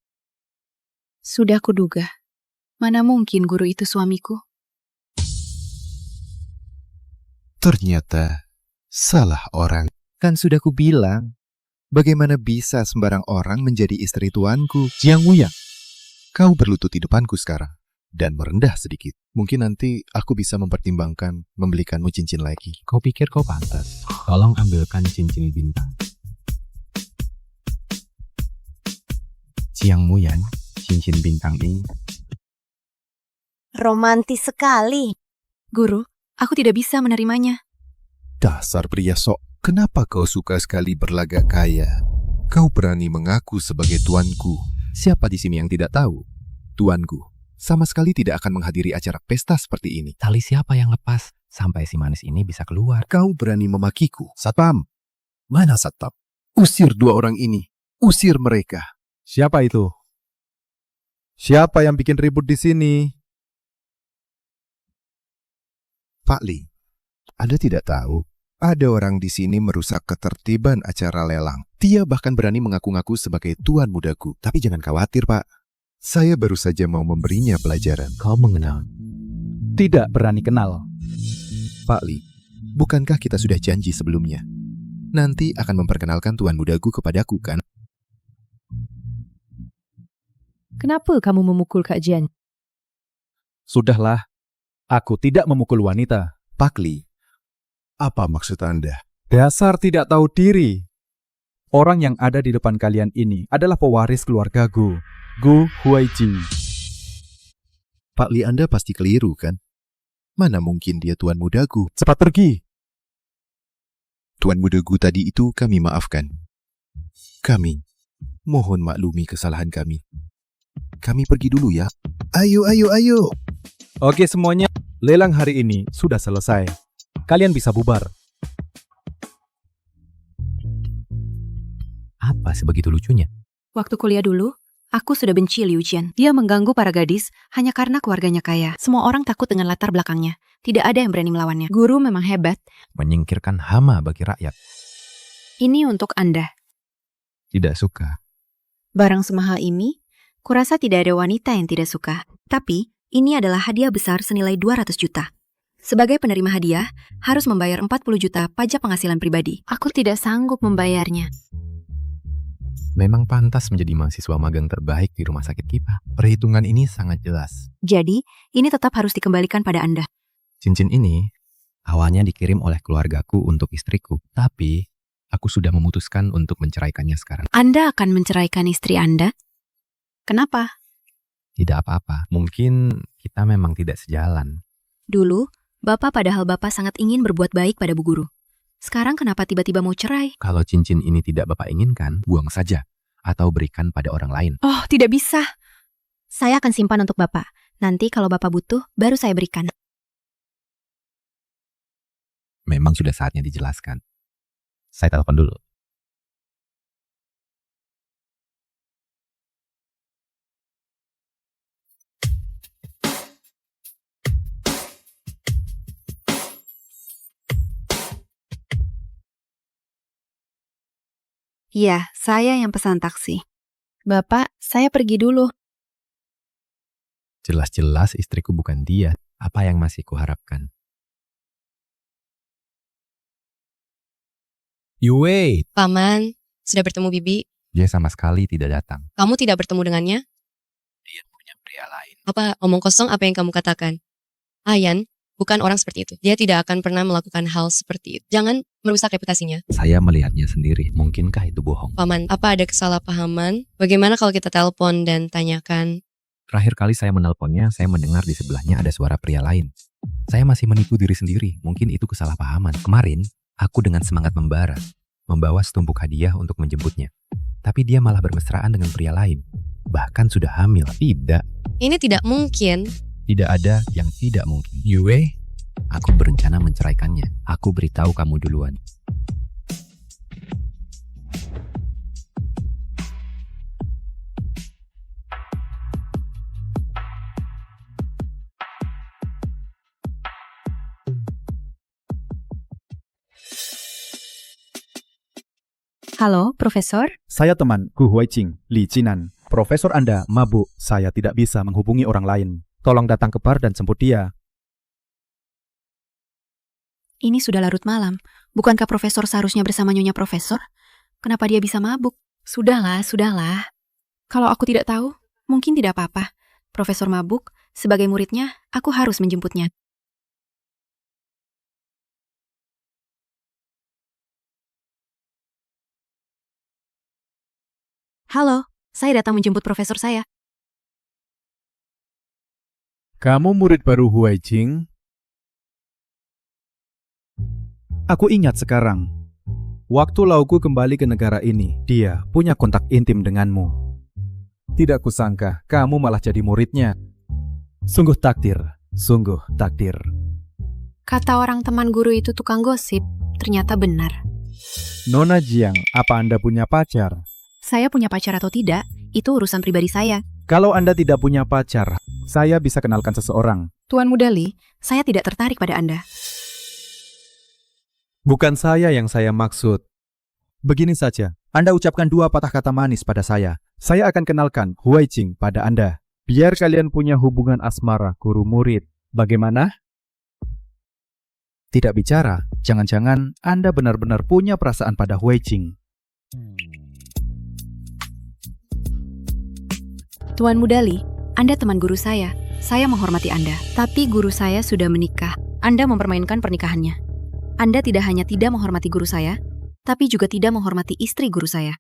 Sudah kuduga. Mana mungkin guru itu suamiku? Ternyata salah orang. Kan sudah kubilang, bagaimana bisa sembarang orang menjadi istri tuanku? Jiang Muyang, Kau berlutut di depanku sekarang dan merendah sedikit. Mungkin nanti aku bisa mempertimbangkan membelikanmu cincin lagi. Kau pikir kau pantas? Tolong ambilkan cincin bintang. Jiang Muyan, cincin bintang ini. Romantis sekali. Guru, aku tidak bisa menerimanya. Dasar pria sok, kenapa kau suka sekali berlagak kaya? Kau berani mengaku sebagai tuanku. Siapa di sini yang tidak tahu? Tuanku sama sekali tidak akan menghadiri acara pesta seperti ini. Tali siapa yang lepas sampai si manis ini bisa keluar? Kau berani memakiku. Satpam, mana Satpam? Usir dua orang ini. Usir mereka. siapa itu? Siapa yang bikin ribut di sini? Pak Li, Anda tidak tahu? Ada orang di sini merusak ketertiban acara lelang. Dia bahkan berani mengaku-ngaku sebagai tuan mudaku. Tapi jangan khawatir, Pak. Saya baru saja mau memberinya pelajaran. Kau mengenal? Tidak berani kenal. Pak Li, bukankah kita sudah janji sebelumnya? Nanti akan memperkenalkan tuan mudaku kepadaku, kan? Kenapa kamu memukul Kak Jian? Sudahlah, aku tidak memukul wanita. Pak Li, apa maksud Anda? Dasar tidak tahu diri. Orang yang ada di depan kalian ini adalah pewaris keluarga Gu Huaiji. Pak Li, Anda pasti keliru, kan? Mana mungkin dia tuan mudaku? Cepat pergi. Tuan mudaku tadi itu kami maafkan. Kami mohon maklumi kesalahan kami. Kami pergi dulu ya. Ayo. Oke semuanya, lelang hari ini sudah selesai. Kalian bisa bubar. Apa sebegitu lucunya? Waktu kuliah dulu, aku sudah benci Liu Jian. Dia mengganggu para gadis hanya karena keluarganya kaya. Semua orang takut dengan latar belakangnya. Tidak ada yang berani melawannya. Guru memang hebat. Menyingkirkan hama bagi rakyat. Ini untuk Anda. Tidak suka. Barang semahal ini, kurasa tidak ada wanita yang tidak suka. Tapi, ini adalah hadiah besar senilai 200 juta. Sebagai penerima hadiah, harus membayar 40 juta pajak penghasilan pribadi. Aku tidak sanggup membayarnya. Memang pantas menjadi mahasiswa magang terbaik di rumah sakit kita. Perhitungan ini sangat jelas. Jadi, ini tetap harus dikembalikan pada Anda. Cincin ini awalnya dikirim oleh keluargaku untuk istriku. Tapi, aku sudah memutuskan untuk menceraikannya sekarang. Anda akan menceraikan istri Anda? Kenapa? Tidak apa-apa. Mungkin kita memang tidak sejalan. Dulu, Bapak padahal Bapak sangat ingin berbuat baik pada Bu Guru. Sekarang kenapa tiba-tiba mau cerai? Kalau cincin ini tidak Bapak inginkan, buang saja. Atau berikan pada orang lain. Oh, tidak bisa. Saya akan simpan untuk Bapak. Nanti kalau Bapak butuh, baru saya berikan. Memang sudah saatnya dijelaskan. Saya telepon dulu. Iya, saya yang pesan taksi. Bapak, saya pergi dulu. Jelas-jelas istriku bukan dia. Apa yang masih kuharapkan? Yue, Paman, sudah bertemu Bibi? dia sama sekali tidak datang. Kamu tidak bertemu dengannya? Dia punya pria lain. Apa omong kosong apa yang kamu katakan? Ayan, bukan orang seperti itu. Dia tidak akan pernah melakukan hal seperti itu. Jangan merusak reputasinya. Saya melihatnya sendiri. Mungkinkah itu bohong? Paman, apa ada kesalahpahaman? Bagaimana kalau kita telepon dan tanyakan? Terakhir kali saya menelponnya, saya mendengar di sebelahnya ada suara pria lain. Saya masih menipu diri sendiri. Mungkin itu kesalahpahaman. Kemarin, aku dengan semangat membara, membawa setumpuk hadiah untuk menjemputnya. Tapi dia malah bermesraan dengan pria lain. Bahkan sudah hamil. Tidak. Ini tidak mungkin. Tidak ada yang tidak mungkin. Yue, aku berencana menceraikannya. Aku beritahu kamu duluan. Halo, Profesor. Saya teman Gu Huaiqing, Li Jinan. Profesor Anda mabuk. Saya tidak bisa menghubungi orang lain. Tolong datang ke bar dan jemput dia. Ini sudah larut malam. Bukankah Profesor seharusnya bersama Nyonya Profesor? Kenapa dia bisa mabuk? Sudahlah, sudahlah. Kalau aku tidak tahu, mungkin tidak apa-apa. Profesor mabuk, sebagai muridnya, aku harus menjemputnya. Halo, saya datang menjemput profesor saya. Kamu murid baru Huaiqing? Aku ingat sekarang. Waktu Lauku kembali ke negara ini, dia punya kontak intim denganmu. Tidak kusangka kamu malah jadi muridnya. Sungguh takdir, sungguh takdir. Kata orang teman guru itu tukang gosip, ternyata benar. Nona Jiang, apa Anda punya pacar? Saya punya pacar atau tidak, itu urusan pribadi saya. Kalau Anda tidak punya pacar, saya bisa kenalkan seseorang. Tuan Muda Li, saya tidak tertarik pada Anda. Bukan saya yang saya maksud. Begini saja, Anda ucapkan 2 patah kata manis pada saya. Saya akan kenalkan Huaiqing pada Anda. Biar kalian punya hubungan asmara guru murid. Bagaimana? Tidak bicara, jangan-jangan Anda benar-benar punya perasaan pada Huaiqing. Tuan Muda Li, Anda teman guru saya. Saya menghormati Anda. Tapi guru saya sudah menikah. Anda mempermainkan pernikahannya. Anda tidak hanya tidak menghormati guru saya, tapi juga tidak menghormati istri guru saya.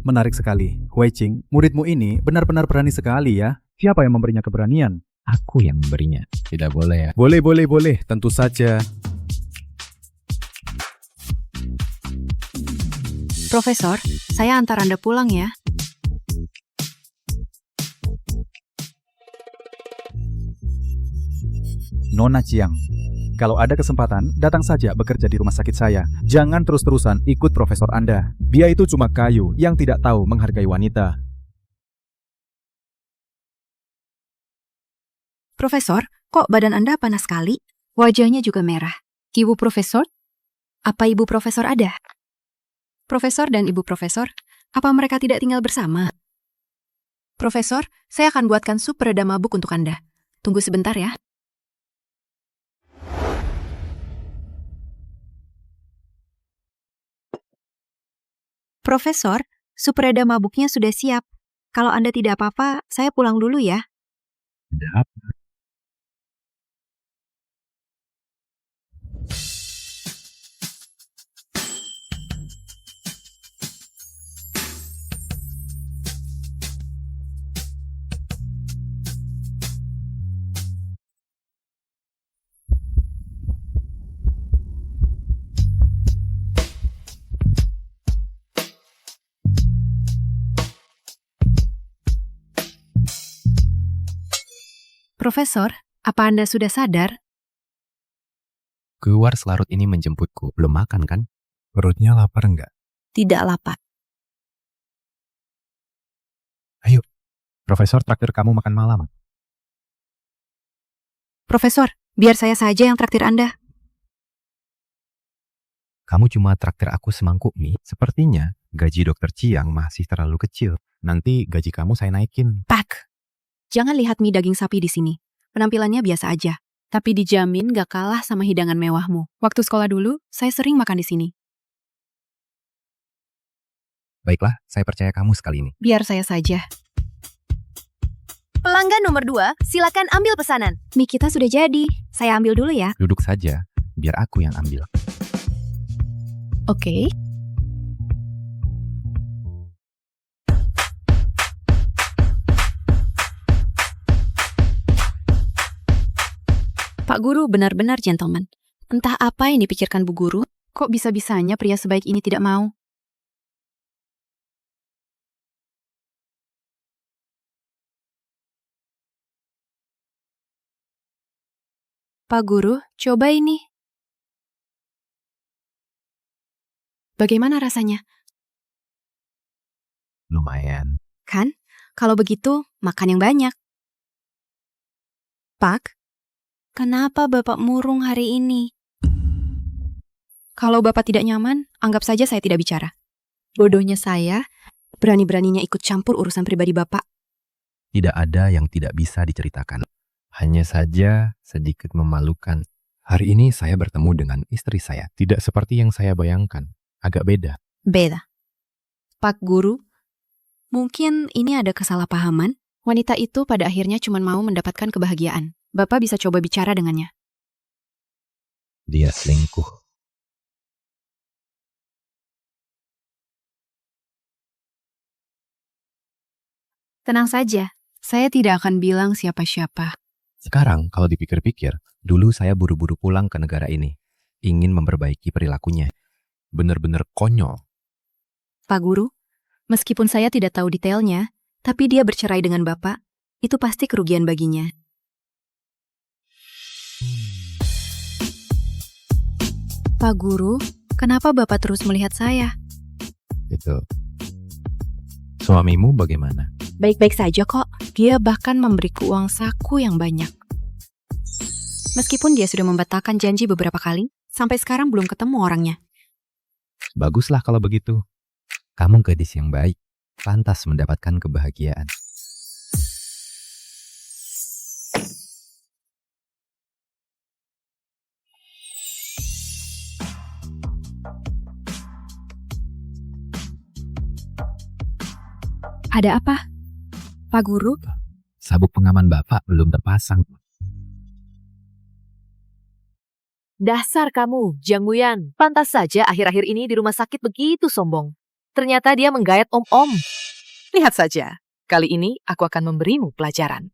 Menarik sekali. Huaiqing, muridmu ini benar-benar berani sekali ya. Siapa yang memberinya keberanian? Aku yang memberinya. Tidak boleh ya. Boleh. Tentu saja. Profesor, saya antar Anda pulang ya. Nona Jiang, kalau ada kesempatan, datang saja bekerja di rumah sakit saya. Jangan terus-terusan ikut profesor Anda. Dia itu cuma kayu yang tidak tahu menghargai wanita. Profesor, kok badan Anda panas sekali? Wajahnya juga merah. Ibu Profesor? Apa Ibu Profesor ada? Profesor dan Ibu Profesor, apa mereka tidak tinggal bersama? Profesor, saya akan buatkan sup peredam mabuk untuk Anda. Tunggu sebentar ya. Profesor, sup peredam mabuknya sudah siap. Kalau Anda tidak apa-apa, saya pulang dulu ya. Ada apa? Profesor, apa Anda sudah sadar? Keluar selarut ini menjemputku. Belum makan kan? Perutnya lapar enggak? Tidak lapar. Ayo, Profesor traktir kamu makan malam. Profesor, biar saya saja yang traktir Anda. Kamu cuma traktir aku semangkuk mie. Sepertinya gaji Dokter Chiang masih terlalu kecil. Nanti gaji kamu saya naikin. Pak, jangan lihat mie daging sapi di sini. Penampilannya biasa aja. Tapi dijamin gak kalah sama hidangan mewahmu. Waktu sekolah dulu, saya sering makan di sini. Baiklah, saya percaya kamu sekali ini. Biar saya saja. Pelanggan nomor 2, silakan ambil pesanan. Mie kita sudah jadi. Saya ambil dulu ya. Duduk saja, biar aku yang ambil. Oke. Pak Guru benar-benar gentleman. Entah apa yang dipikirkan Bu Guru, kok bisa-bisanya pria sebaik ini tidak mau. Pak Guru, coba ini. Bagaimana rasanya? Lumayan. Kan? Kalau begitu, makan yang banyak. Pak, kenapa Bapak murung hari ini? Kalau Bapak tidak nyaman, anggap saja saya tidak bicara. Bodohnya saya, berani-beraninya ikut campur urusan pribadi Bapak. Tidak ada yang tidak bisa diceritakan. Hanya saja sedikit memalukan. Hari ini saya bertemu dengan istri saya. Tidak seperti yang saya bayangkan. Agak beda. Beda. Pak Guru, mungkin ini ada kesalahpahaman. Wanita itu pada akhirnya cuma mau mendapatkan kebahagiaan. Bapak bisa coba bicara dengannya. Dia selingkuh. Tenang saja, saya tidak akan bilang siapa-siapa. Sekarang kalau dipikir-pikir, dulu saya buru-buru pulang ke negara ini. Ingin memperbaiki perilakunya. Benar-benar konyol. Pak Guru, meskipun saya tidak tahu detailnya, tapi dia bercerai dengan Bapak, itu pasti kerugian baginya. Pak Guru, kenapa Bapak terus melihat saya? Itu. Suamimu bagaimana? Baik-baik saja kok. Dia bahkan memberiku uang saku yang banyak. Meskipun dia sudah membatalkan janji beberapa kali, sampai sekarang belum ketemu orangnya. Baguslah kalau begitu. Kamu gadis yang baik, pantas mendapatkan kebahagiaan. Ada apa? Pak Guru? Sabuk pengaman Bapak belum terpasang. Dasar kamu, Jiang Muyan. Pantas saja akhir-akhir ini di rumah sakit begitu sombong. Ternyata dia menggayat om-om. Lihat saja, kali ini aku akan memberimu pelajaran.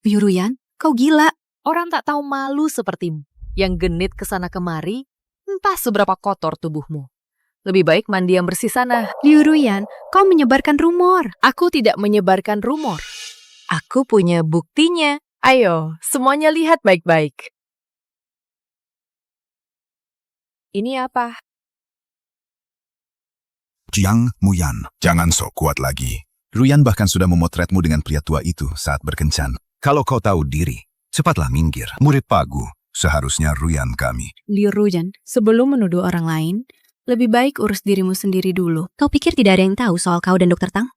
Yuruyan, kau gila. Orang tak tahu malu sepertimu, yang genit ke sana kemari, entah seberapa kotor tubuhmu. Lebih baik mandi yang bersih sana. Yuruyan, kau menyebarkan rumor. Aku tidak menyebarkan rumor. Aku punya buktinya. Ayo, semuanya lihat baik-baik. Ini apa? Jiang Muyan, jangan sok kuat lagi. Ruyan bahkan sudah memotretmu dengan pria tua itu saat berkencan. Kalau kau tahu diri, cepatlah minggir. Murid Pak Gu, seharusnya Ruyan kami. Liu Ruyan, sebelum menuduh orang lain, lebih baik urus dirimu sendiri dulu. Kau pikir tidak ada yang tahu soal kau dan Dr. Tang?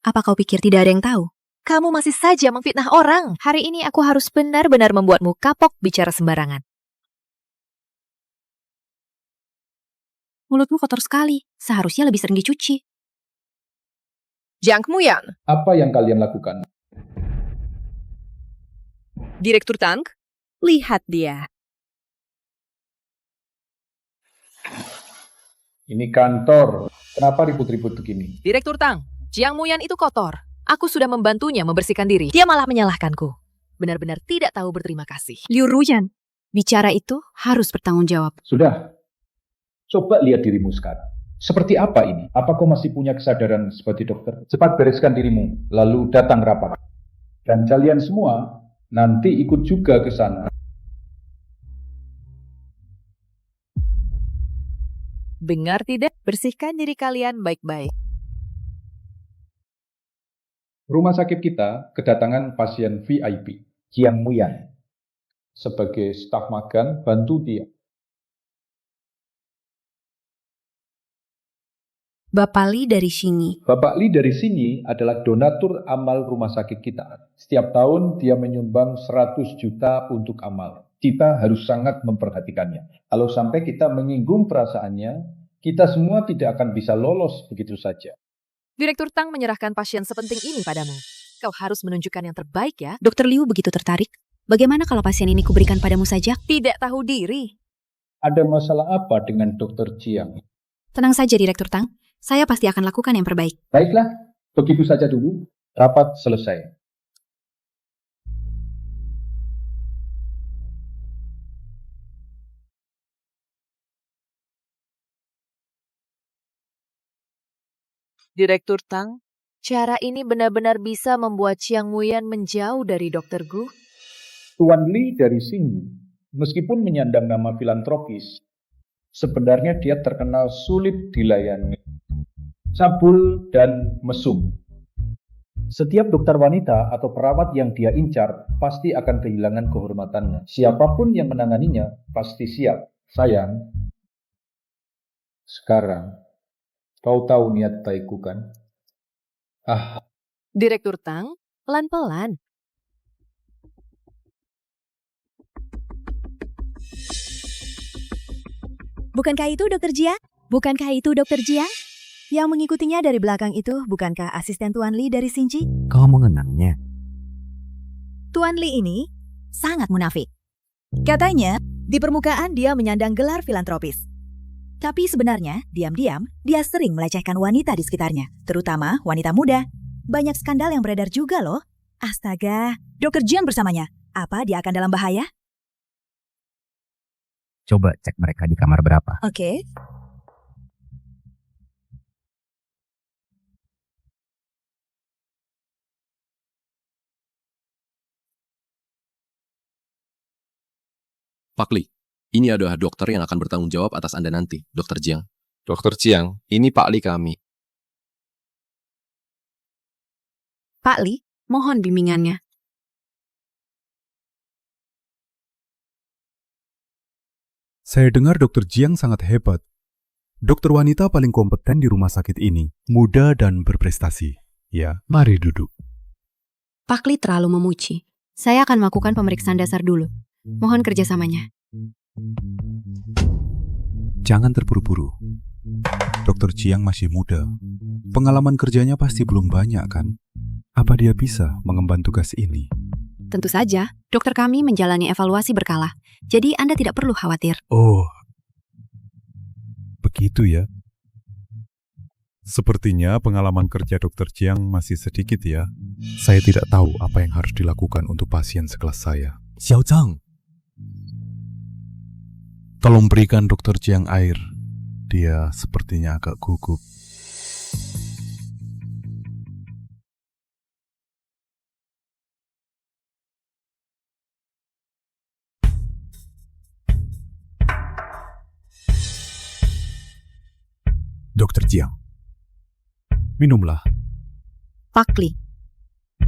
Apa kau pikir tidak ada yang tahu? Kamu masih saja memfitnah orang. Hari ini aku harus benar-benar membuatmu kapok bicara sembarangan. Mulutmu kotor sekali. Seharusnya lebih sering dicuci. Jiang Muyan. Apa yang kalian lakukan? Direktur Tang, lihat dia. Ini kantor. Kenapa ribut-ribut begini? Direktur Tang, Jiang Muyan itu kotor. Aku sudah membantunya membersihkan diri. Dia malah menyalahkanku. Benar-benar tidak tahu berterima kasih. Liu Ruyan, bicara itu harus bertanggung jawab. Sudah. Coba lihat dirimu sekarang. Seperti apa ini? Apa kau masih punya kesadaran sebagai dokter? Cepat bereskan dirimu, lalu datang rapat. Dan kalian semua nanti ikut juga ke sana. Dengar tidak? Bersihkan diri kalian baik-baik. Rumah sakit kita kedatangan pasien VIP, Jiang Muyan. Sebagai staf magang, bantu dia. Bapak Li dari sini. Bapak Li dari sini adalah donatur amal rumah sakit kita. Setiap tahun dia menyumbang 100 juta untuk amal. Kita harus sangat memperhatikannya. Kalau sampai kita menyinggung perasaannya, kita semua tidak akan bisa lolos begitu saja. Direktur Tang menyerahkan pasien sepenting ini padamu. Kau harus menunjukkan yang terbaik ya. Dokter Liu begitu tertarik. Bagaimana kalau pasien ini kuberikan padamu saja? Tidak tahu diri. Ada masalah apa dengan Dokter Jiang? Tenang saja, Direktur Tang. Saya pasti akan lakukan yang terbaik. Baiklah, begitu saja dulu. Rapat selesai. Direktur Tang, cara ini benar-benar bisa membuat Jiang Muyan menjauh dari Dokter Gu. Tuan Li dari sini, meskipun menyandang nama filantropis, sebenarnya dia terkenal sulit dilayani. Cabul dan mesum. Setiap dokter wanita atau perawat yang dia incar pasti akan kehilangan kehormatannya. Siapapun yang menanganinya pasti siap. Sayang, sekarang kau tahu niat baikku kan? Direktur Tang, pelan-pelan. Bukankah itu Dokter Jiang? Bukankah itu Dokter Jiang? Yang mengikutinya dari belakang itu bukankah asisten Tuan Li dari Xinji? Kau mengenalnya? Tuan Li ini sangat munafik. Katanya, di permukaan dia menyandang gelar filantropis. Tapi sebenarnya, diam-diam, dia sering melecehkan wanita di sekitarnya, terutama wanita muda. Banyak skandal yang beredar juga loh. Astaga, Dokter Jiang bersamanya. Apa dia akan dalam bahaya? Coba cek mereka di kamar berapa. Oke. Pak Li, ini adalah dokter yang akan bertanggung jawab atas Anda nanti, Dokter Jiang. Dokter Jiang, ini Pak Li kami. Pak Li, mohon bimbingannya. Saya dengar Dokter Jiang sangat hebat. Dokter wanita paling kompeten di rumah sakit ini, muda dan berprestasi. Ya, mari duduk. Pak Li terlalu memuji. Saya akan melakukan pemeriksaan dasar dulu. Mohon kerjasamanya. Jangan terburu-buru. Dokter Jiang masih muda. Pengalaman kerjanya pasti belum banyak kan? Apa dia bisa mengemban tugas ini? Tentu saja, dokter kami menjalani evaluasi berkala. Jadi Anda tidak perlu khawatir. Oh, begitu ya. Sepertinya pengalaman kerja Dokter Jiang masih sedikit ya. Saya tidak tahu apa yang harus dilakukan untuk pasien sekelas saya. Xiao Zhang, tolong berikan Dokter Jiang air. Dia sepertinya agak gugup. Dokter Jiang, minumlah. Pak Li,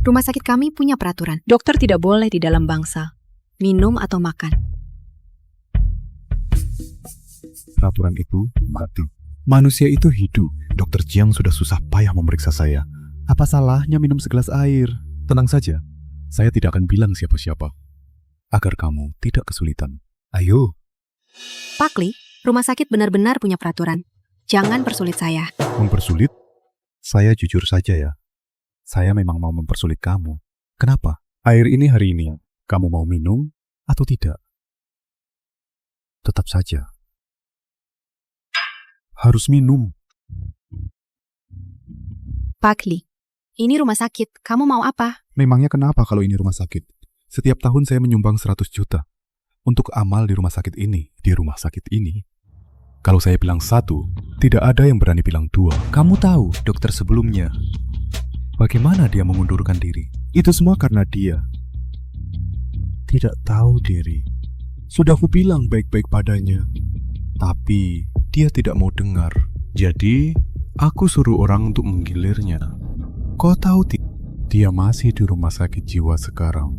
rumah sakit kami punya peraturan. Dokter tidak boleh di dalam bangsal, minum atau makan. Peraturan itu mati. Manusia itu hidup. Dokter Jiang sudah susah payah memeriksa saya. Apa salahnya minum segelas air? Tenang saja, saya tidak akan bilang siapa-siapa. Agar kamu tidak kesulitan. Ayo. Pak Li, rumah sakit benar-benar punya peraturan. Jangan persulit saya. Mempersulit? Saya jujur saja ya. Saya memang mau mempersulit kamu. Kenapa? Air ini hari ini, kamu mau minum atau tidak? Tetap saja. Harus minum. Pak Li, ini rumah sakit. Kamu mau apa? Memangnya kenapa kalau ini rumah sakit? Setiap tahun saya menyumbang 100 juta. Untuk amal di rumah sakit ini. Di rumah sakit ini. Kalau saya bilang 1, tidak ada yang berani bilang 2. Kamu tahu dokter sebelumnya. Bagaimana dia mengundurkan diri? Itu semua karena dia tidak tahu diri. Sudah aku bilang baik-baik padanya. Tapi dia tidak mau dengar. Jadi, aku suruh orang untuk menggilirnya. Kau tahu dia masih di rumah sakit jiwa sekarang.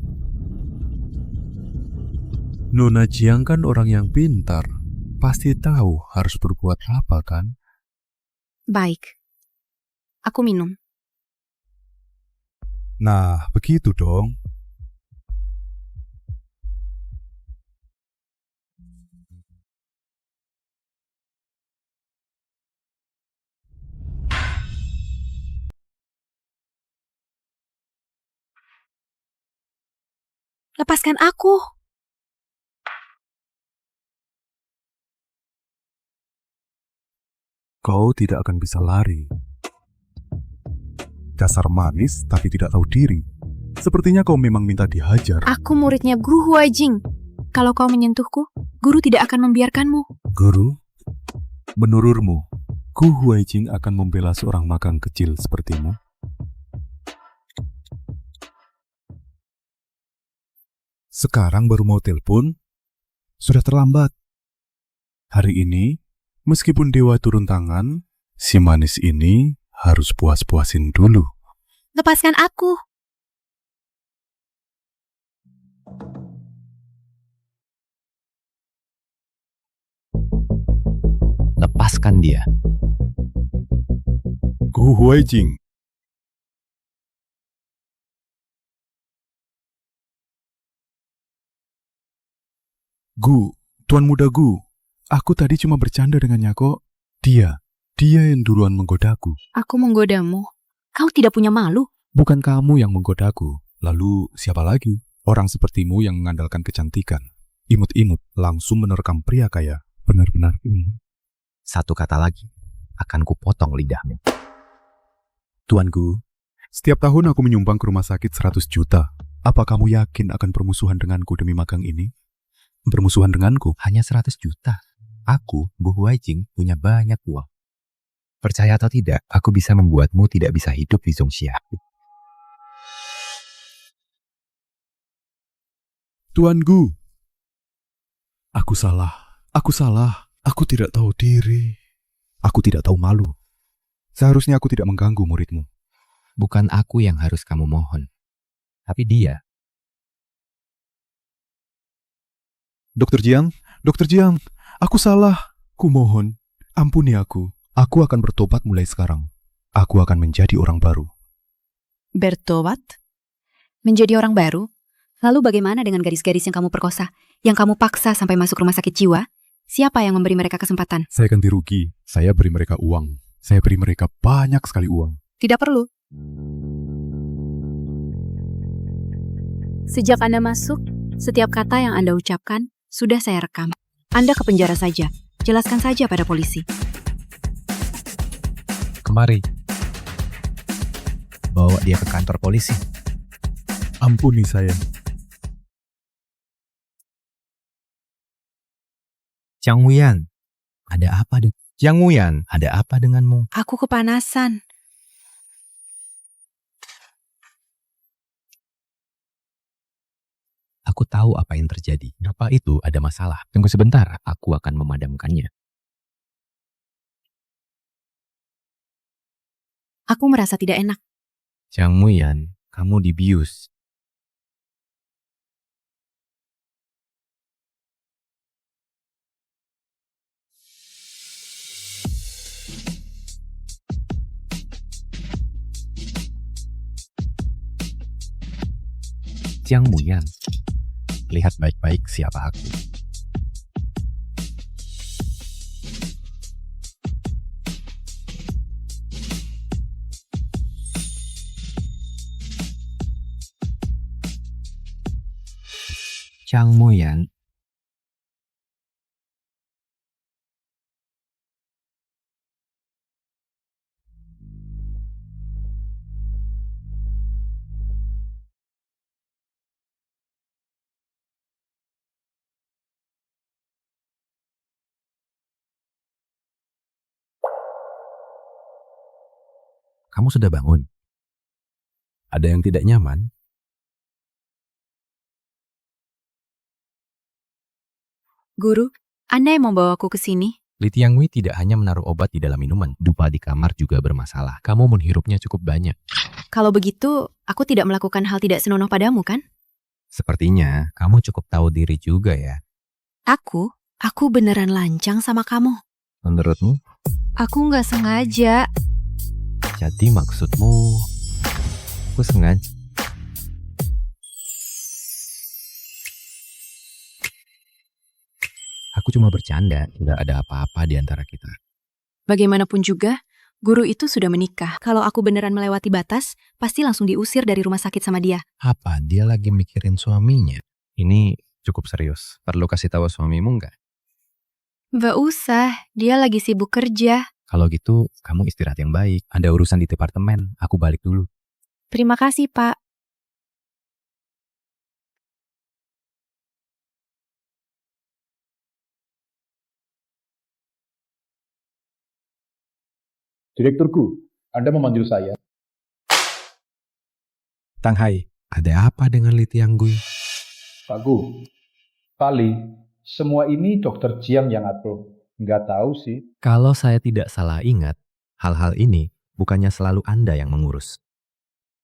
Nona Jiang kan orang yang pintar. Pasti tahu harus berbuat apa kan? Baik. Aku minum. Nah, begitu dong. Lepaskan aku. Kau tidak akan bisa lari. Dasar manis tapi tidak tahu diri. Sepertinya kau memang minta dihajar. Aku muridnya Guru Huaijing. Kalau kau menyentuhku, guru tidak akan membiarkanmu. Guru? Menurutmu, Gu Huaijing akan membela seorang magang kecil sepertimu? Sekarang baru mau telepon? Sudah terlambat. Hari ini, meskipun dewa turun tangan, si manis ini harus puas-puasin dulu. Lepaskan aku. Lepaskan dia. Gu Huaijing. Gu, Tuan Muda Gu. Aku tadi cuma bercanda dengannya kok. Dia yang duluan menggodaku. Aku menggodamu. Kau tidak punya malu. Bukan kamu yang menggodaku. Lalu siapa lagi? Orang sepertimu yang mengandalkan kecantikan. Imut-imut langsung menerkam pria kaya. Benar-benar ini. Satu kata lagi, akan kupotong lidahmu. Tuan Gu, setiap tahun aku menyumbang ke rumah sakit 100 juta. Apa kamu yakin akan permusuhan denganku demi magang ini? Permusuhan denganku? Hanya 100 juta. Aku, Bu Huaijing, punya banyak uang. Percaya atau tidak, aku bisa membuatmu tidak bisa hidup di Zongxia. Tuan Gu, aku salah. Aku tidak tahu diri. Aku tidak tahu malu. Seharusnya aku tidak mengganggu muridmu. Bukan aku yang harus kamu mohon, tapi dia. Dokter Jiang, aku salah. Kumohon, ampuni aku. Aku akan bertobat mulai sekarang. Aku akan menjadi orang baru. Bertobat? Menjadi orang baru? Lalu bagaimana dengan gadis-gadis yang kamu perkosa? Yang kamu paksa sampai masuk rumah sakit jiwa? Siapa yang memberi mereka kesempatan? Saya ganti rugi. Saya beri mereka uang. Saya beri mereka banyak sekali uang. Tidak perlu. Sejak Anda masuk, setiap kata yang Anda ucapkan sudah saya rekam. Anda ke penjara saja. Jelaskan saja pada polisi. Kemari. Bawa dia ke kantor polisi. Ampuni saya. Jiang Wuyan, ada apa Jiang Wuyan, ada apa denganmu? Aku kepanasan. Aku tahu apa yang terjadi. Apa itu ada masalah? Tunggu sebentar, aku akan memadamkannya. Aku merasa tidak enak. Jiang Wuyan, kamu dibius. Jiang Wuyan, lihat baik-baik siapa aku. Jiang Wuyan. Kamu sudah bangun? Ada yang tidak nyaman? Guru, Anda yang membawaku ke sini? Li Tiangwei tidak hanya menaruh obat di dalam minuman, dupa di kamar juga bermasalah. Kamu menghirupnya cukup banyak. Kalau begitu, aku tidak melakukan hal tidak senonoh padamu, kan? Sepertinya kamu cukup tahu diri juga ya. Aku beneran lancang sama kamu. Menurutmu? Aku nggak sengaja. Jadi maksudmu, aku sengaja. Aku cuma bercanda, nggak ada apa-apa di antara kita. Bagaimanapun juga, guru itu sudah menikah. Kalau aku beneran melewati batas, pasti langsung diusir dari rumah sakit sama dia. Apa? Dia lagi mikirin suaminya? Ini cukup serius. Perlu kasih tahu suamimu nggak? Nggak usah, dia lagi sibuk kerja. Kalau gitu, kamu istirahat yang baik. Ada urusan di departemen, aku balik dulu. Terima kasih, Pak. Direkturku, Anda memanggil saya. Tang Hai, ada apa dengan Li Tianggui? Pak Gu, kali semua ini Dokter Jiang yang atur. Nggak tahu sih. Kalau saya tidak salah ingat, hal-hal ini bukannya selalu Anda yang mengurus.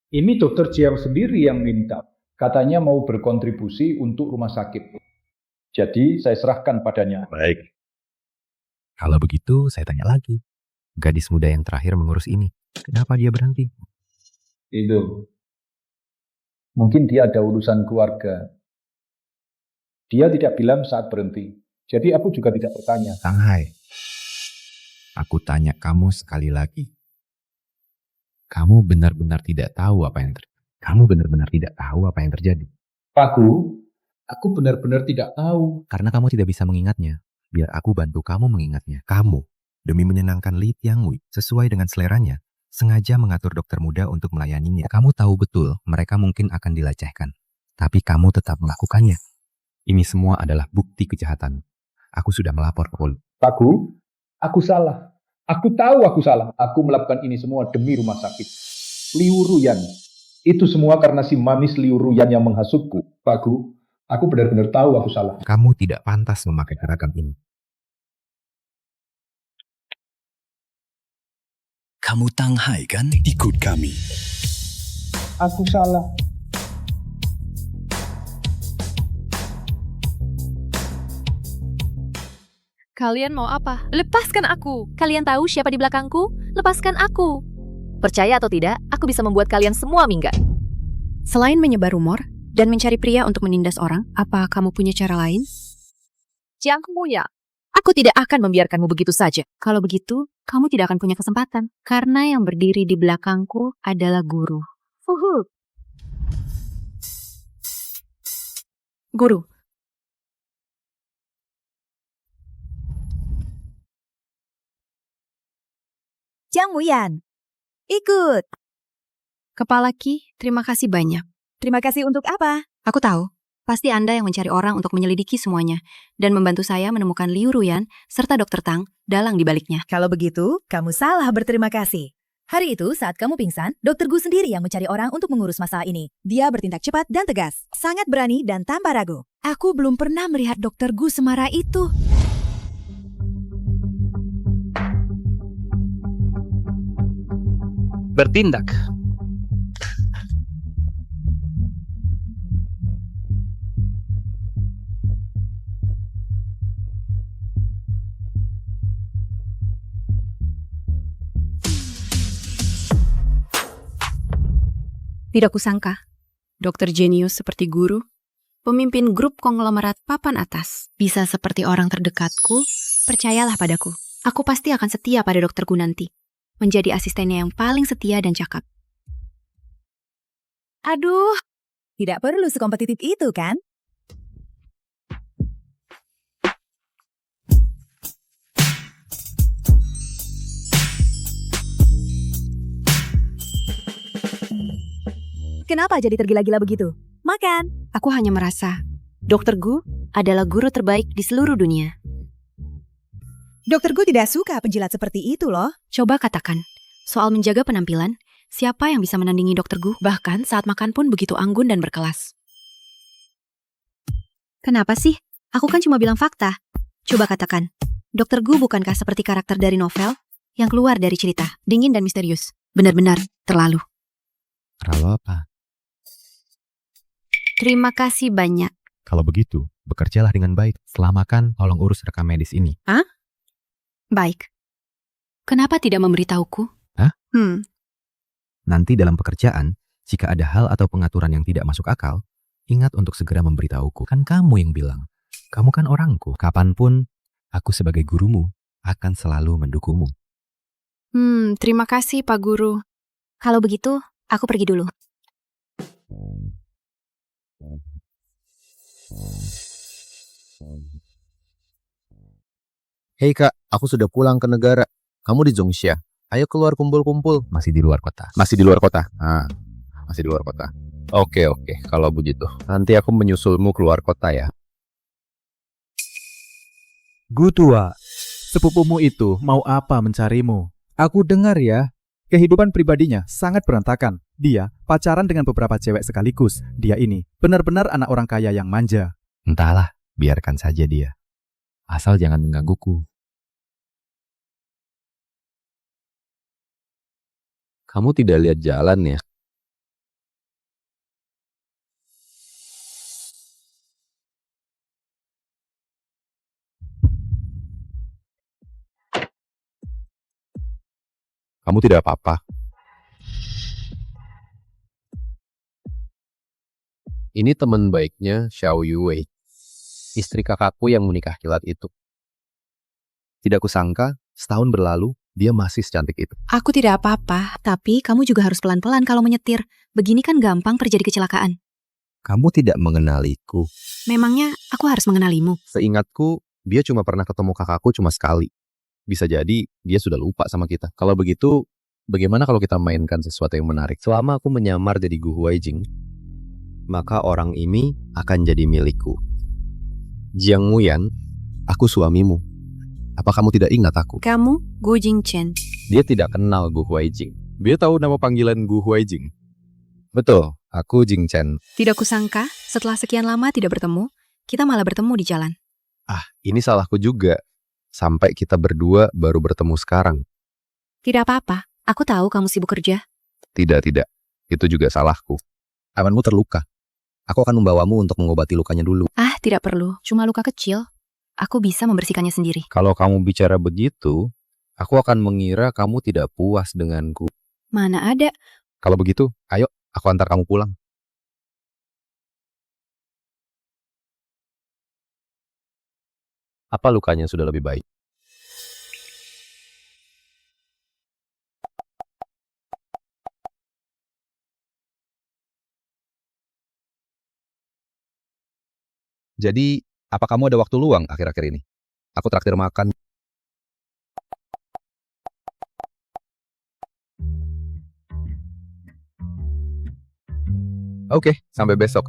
Ini dokter Jiang sendiri yang minta. Katanya mau berkontribusi untuk rumah sakit. Jadi saya serahkan padanya. Baik. Kalau begitu, saya tanya lagi. Gadis muda yang terakhir mengurus ini, kenapa dia berhenti? Itu. Mungkin dia ada urusan keluarga. Dia tidak bilang saat berhenti. Jadi aku juga tidak bertanya. Tanghai, aku tanya kamu sekali lagi. Kamu benar-benar tidak tahu apa yang terjadi. Kamu benar-benar tidak tahu apa yang terjadi. Pak Gu, aku benar-benar tidak tahu. Karena kamu tidak bisa mengingatnya. Biar aku bantu kamu mengingatnya. Kamu, demi menyenangkan Li Tiangwei, sesuai dengan seleranya, sengaja mengatur dokter muda untuk melayaninya. Kamu tahu betul mereka mungkin akan dilecehkan. Tapi kamu tetap melakukannya. Ini semua adalah bukti kejahatan. Aku sudah melapor ke polisi. Pak Gu, aku salah. Aku tahu aku salah. Aku melakukan ini semua demi rumah sakit. Liu Ruyan. Itu semua karena si manis Liu Ruyan yang menghasutku. Pak Gu, aku benar-benar tahu aku salah. Kamu tidak pantas memakai seragam ini. Kamu Tanghai kan? Ikut kami. Aku salah. Kalian mau apa? Lepaskan aku. Kalian tahu siapa di belakangku? Lepaskan aku. Percaya atau tidak, aku bisa membuat kalian semua minggat. Selain menyebar rumor dan mencari pria untuk menindas orang, apa kamu punya cara lain? Jiang Muya, aku tidak akan membiarkanmu begitu saja. Kalau begitu, kamu tidak akan punya kesempatan. Karena yang berdiri di belakangku adalah guru. Guru. Jiang Muyan, ikut. Kepala Ki, terima kasih banyak. Terima kasih untuk apa? Aku tahu, pasti Anda yang mencari orang untuk menyelidiki semuanya dan membantu saya menemukan Liu Ruyan serta Dr. Tang dalang di baliknya. Kalau begitu, kamu salah berterima kasih. Hari itu saat kamu pingsan, Dr. Gu sendiri yang mencari orang untuk mengurus masalah ini. Dia bertindak cepat dan tegas, sangat berani dan tanpa ragu. Aku belum pernah melihat Dr. Gu semarah itu. Bertindak. Tidak kusangka, dokter jenius seperti guru, pemimpin grup konglomerat papan atas, bisa seperti orang terdekatku. Percayalah padaku, aku pasti akan setia pada dokter Gu nanti. Menjadi asistennya yang paling setia dan cakap. Aduh, tidak perlu sekompetitif itu kan? Kenapa jadi tergila-gila begitu? Makan. Aku hanya merasa, Dokter Gu adalah guru terbaik di seluruh dunia. Dokter Gu tidak suka penjilat seperti itu loh. Coba katakan, soal menjaga penampilan, siapa yang bisa menandingi Dokter Gu? Bahkan saat makan pun begitu anggun dan berkelas. Kenapa sih? Aku kan cuma bilang fakta. Coba katakan, Dokter Gu bukankah seperti karakter dari novel yang keluar dari cerita, dingin dan misterius? Benar-benar terlalu. Terlalu apa? Terima kasih banyak. Kalau begitu, bekerjalah dengan baik. Setelah makan, tolong urus rekam medis ini. Hah? Baik. Kenapa tidak memberitahuku? Hah? Nanti dalam pekerjaan, jika ada hal atau pengaturan yang tidak masuk akal, ingat untuk segera memberitahuku. Kan kamu yang bilang. Kamu kan orangku. Kapanpun, aku sebagai gurumu akan selalu mendukungmu. Terima kasih Pak Guru. Kalau begitu, aku pergi dulu. Hei kak, aku sudah pulang ke negara. Kamu di Zhongsha. Ayo keluar kumpul-kumpul. Masih di luar kota. Masih di luar kota? Masih di luar kota. Oke, kalau begitu. Nanti aku menyusulmu keluar kota ya. Gu tua, sepupumu itu mau apa mencarimu? Aku dengar ya, kehidupan pribadinya sangat berantakan. Dia pacaran dengan beberapa cewek sekaligus. Dia ini benar-benar anak orang kaya yang manja. Entahlah, biarkan saja dia. Asal jangan menggangguku. Kamu tidak lihat jalan ya? Kamu tidak apa-apa. Ini teman baiknya Xiao Yuwei, istri kakakku yang menikah kilat itu. Tidak kusangka, setahun berlalu, dia masih secantik itu. Aku tidak apa-apa, tapi kamu juga harus pelan-pelan kalau menyetir. Begini kan gampang terjadi kecelakaan. Kamu tidak mengenaliku. Memangnya aku harus mengenalimu? Seingatku, dia cuma pernah ketemu kakakku cuma sekali. Bisa jadi dia sudah lupa sama kita. Kalau begitu, bagaimana kalau kita mainkan sesuatu yang menarik? Selama aku menyamar jadi Gu Huaijing, maka orang ini akan jadi milikku. Jiang Muyan, aku suamimu. Apa kamu tidak ingat aku? Kamu, Gu Jingchen. Dia tidak kenal Gu Huaijing. Dia tahu nama panggilan Gu Huaijing. Betul, aku Jing Chen. Tidak kusangka, setelah sekian lama tidak bertemu, kita malah bertemu di jalan. Ini salahku juga. Sampai kita berdua baru bertemu sekarang. Tidak apa-apa, aku tahu kamu sibuk kerja. Tidak. Itu juga salahku. Amanmu terluka. Aku akan membawamu untuk mengobati lukanya dulu. Tidak perlu, cuma luka kecil. Aku bisa membersihkannya sendiri. Kalau kamu bicara begitu, aku akan mengira kamu tidak puas denganku. Mana ada. Kalau begitu, ayo, aku antar kamu pulang. Apa lukanya sudah lebih baik? Jadi, apa kamu ada waktu luang akhir-akhir ini? Aku traktir makan. Oke, sampai besok.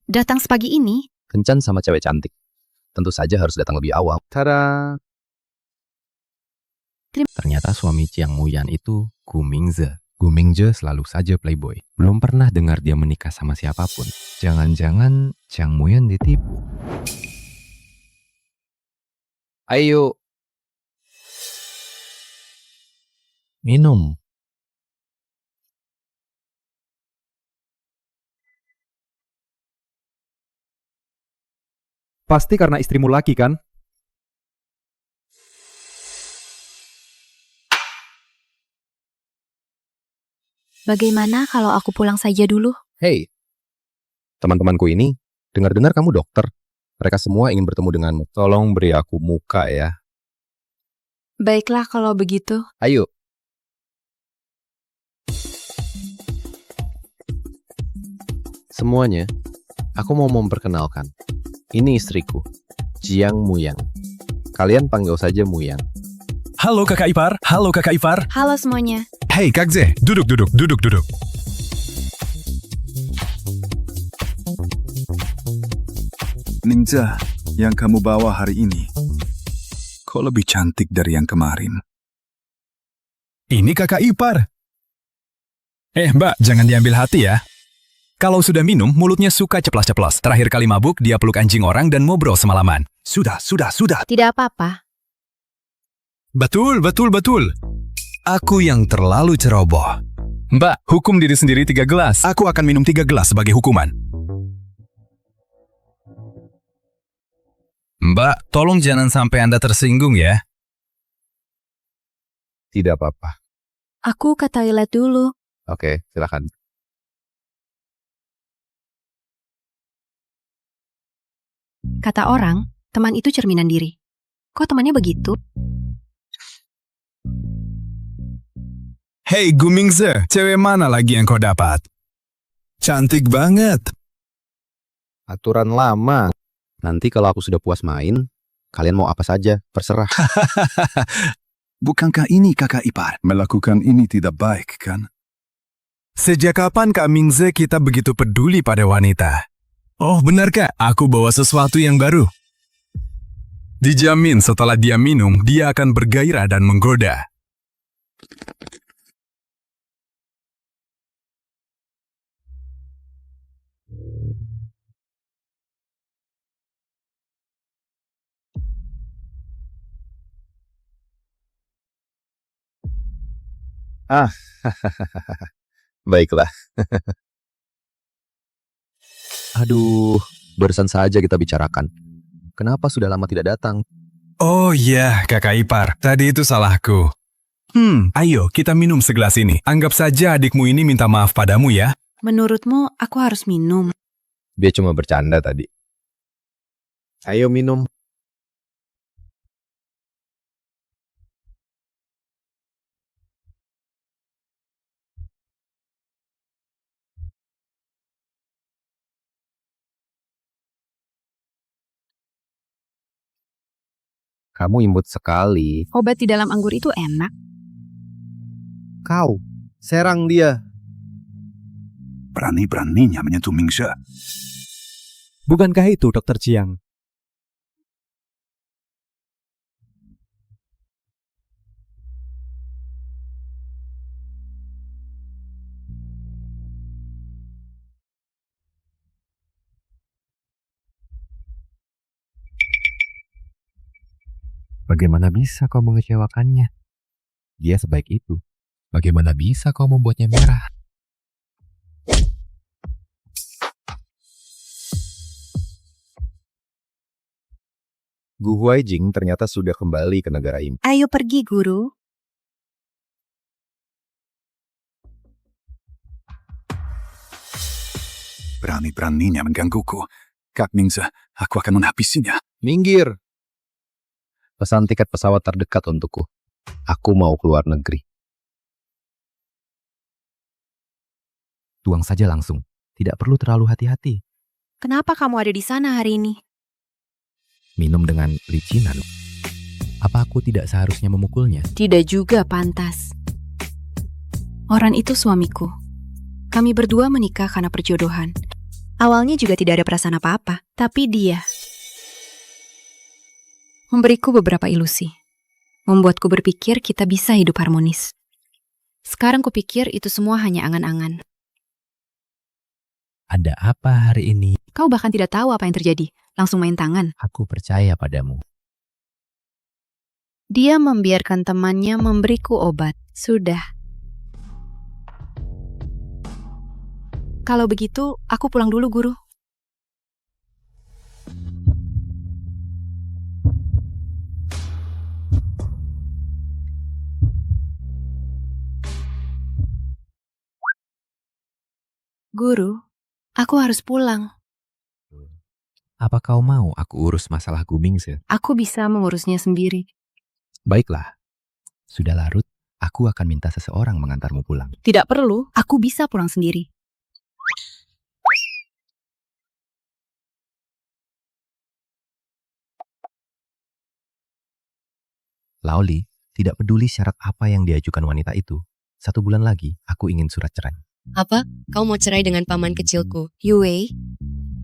Datang sepagi ini? Kencan sama cewek cantik. Tentu saja harus datang lebih awal. Tada! Ternyata suami Jiang Muyan itu Gu Mingze. Gu Mingze selalu saja playboy. Belum pernah dengar dia menikah sama siapapun. Jangan-jangan Jiang Muyan ditipu. Ayo. Minum. Pasti karena istrimu laki kan? Bagaimana kalau aku pulang saja dulu? Hei, teman-temanku ini, dengar-dengar kamu dokter. Mereka semua ingin bertemu denganmu. Tolong beri aku muka ya. Baiklah kalau begitu. Ayo. Semuanya, aku mau memperkenalkan. Ini istriku, Jiang Muyang. Kalian panggil saja Muyang. Halo kakak ipar, halo kakak ipar. Halo semuanya. Hei Kak Ze, duduk. Ninja, yang kamu bawa hari ini, kok lebih cantik dari yang kemarin? Ini kakak ipar. Mbak, jangan diambil hati ya. Kalau sudah minum, mulutnya suka ceplas-ceplos. Terakhir kali mabuk, dia peluk anjing orang dan ngobrol semalaman. Sudah. Tidak apa-apa. Betul. Aku yang terlalu ceroboh. Mbak, hukum diri sendiri 3 gelas. Aku akan minum 3 gelas sebagai hukuman. Mbak, tolong jangan sampai Anda tersinggung ya. Tidak apa-apa. Aku ke toilet dulu. Oke, silakan. Kata orang, teman itu cerminan diri. Kok temannya begitu? Hei Gu Mingze, cewek mana lagi yang kau dapat? Cantik banget. Aturan lama. Nanti kalau aku sudah puas main, kalian mau apa saja, terserah. Bukankah ini kakak ipar? Melakukan ini tidak baik, kan? Sejak kapan Kak Mingze kita begitu peduli pada wanita? Oh benar Kak, aku bawa sesuatu yang baru. Dijamin setelah dia minum, dia akan bergairah dan menggoda. Baiklah. Aduh, barusan saja kita bicarakan. Kenapa sudah lama tidak datang? Oh iya, kakak ipar. Tadi itu salahku. Ayo kita minum segelas ini. Anggap saja adikmu ini minta maaf padamu ya. Menurutmu aku harus minum? Dia cuma bercanda tadi. Ayo minum. Kamu imut sekali. Obat di dalam anggur itu enak. Kau, serang dia. Berani-beraninya menyentuh Mingse. Bukankah itu, Dokter Jiang? Bagaimana bisa kau mengecewakannya? Dia sebaik itu. Bagaimana bisa kau membuatnya merah? Gu Huaijing ternyata sudah kembali ke negara impian. Ayo pergi, Guru. Berani-beraninya menggangguku. Kak Mingse, aku akan menghabisinya. Minggir. Pesan tiket pesawat terdekat untukku. Aku mau keluar negeri. Tuang saja langsung. Tidak perlu terlalu hati-hati. Kenapa kamu ada di sana hari ini? Minum dengan licinan. Apa aku tidak seharusnya memukulnya? Tidak juga pantas. Orang itu suamiku. Kami berdua menikah karena perjodohan. Awalnya juga tidak ada perasaan apa-apa. Tapi dia memberiku beberapa ilusi. Membuatku berpikir kita bisa hidup harmonis. Sekarang kupikir itu semua hanya angan-angan. Ada apa hari ini? Kau bahkan tidak tahu apa yang terjadi. Langsung main tangan. Aku percaya padamu. Dia membiarkan temannya memberiku obat. Sudah. Kalau begitu, aku pulang dulu, Guru. Guru, aku harus pulang. Apa kau mau aku urus masalah Gu Mingse? Aku bisa mengurusnya sendiri. Baiklah. Sudah larut, aku akan minta seseorang mengantarmu pulang. Tidak perlu, aku bisa pulang sendiri. Laoli, tidak peduli syarat apa yang diajukan wanita itu. 1 bulan lagi, aku ingin surat cerai. Apa? Kau mau cerai dengan paman kecilku? Yue,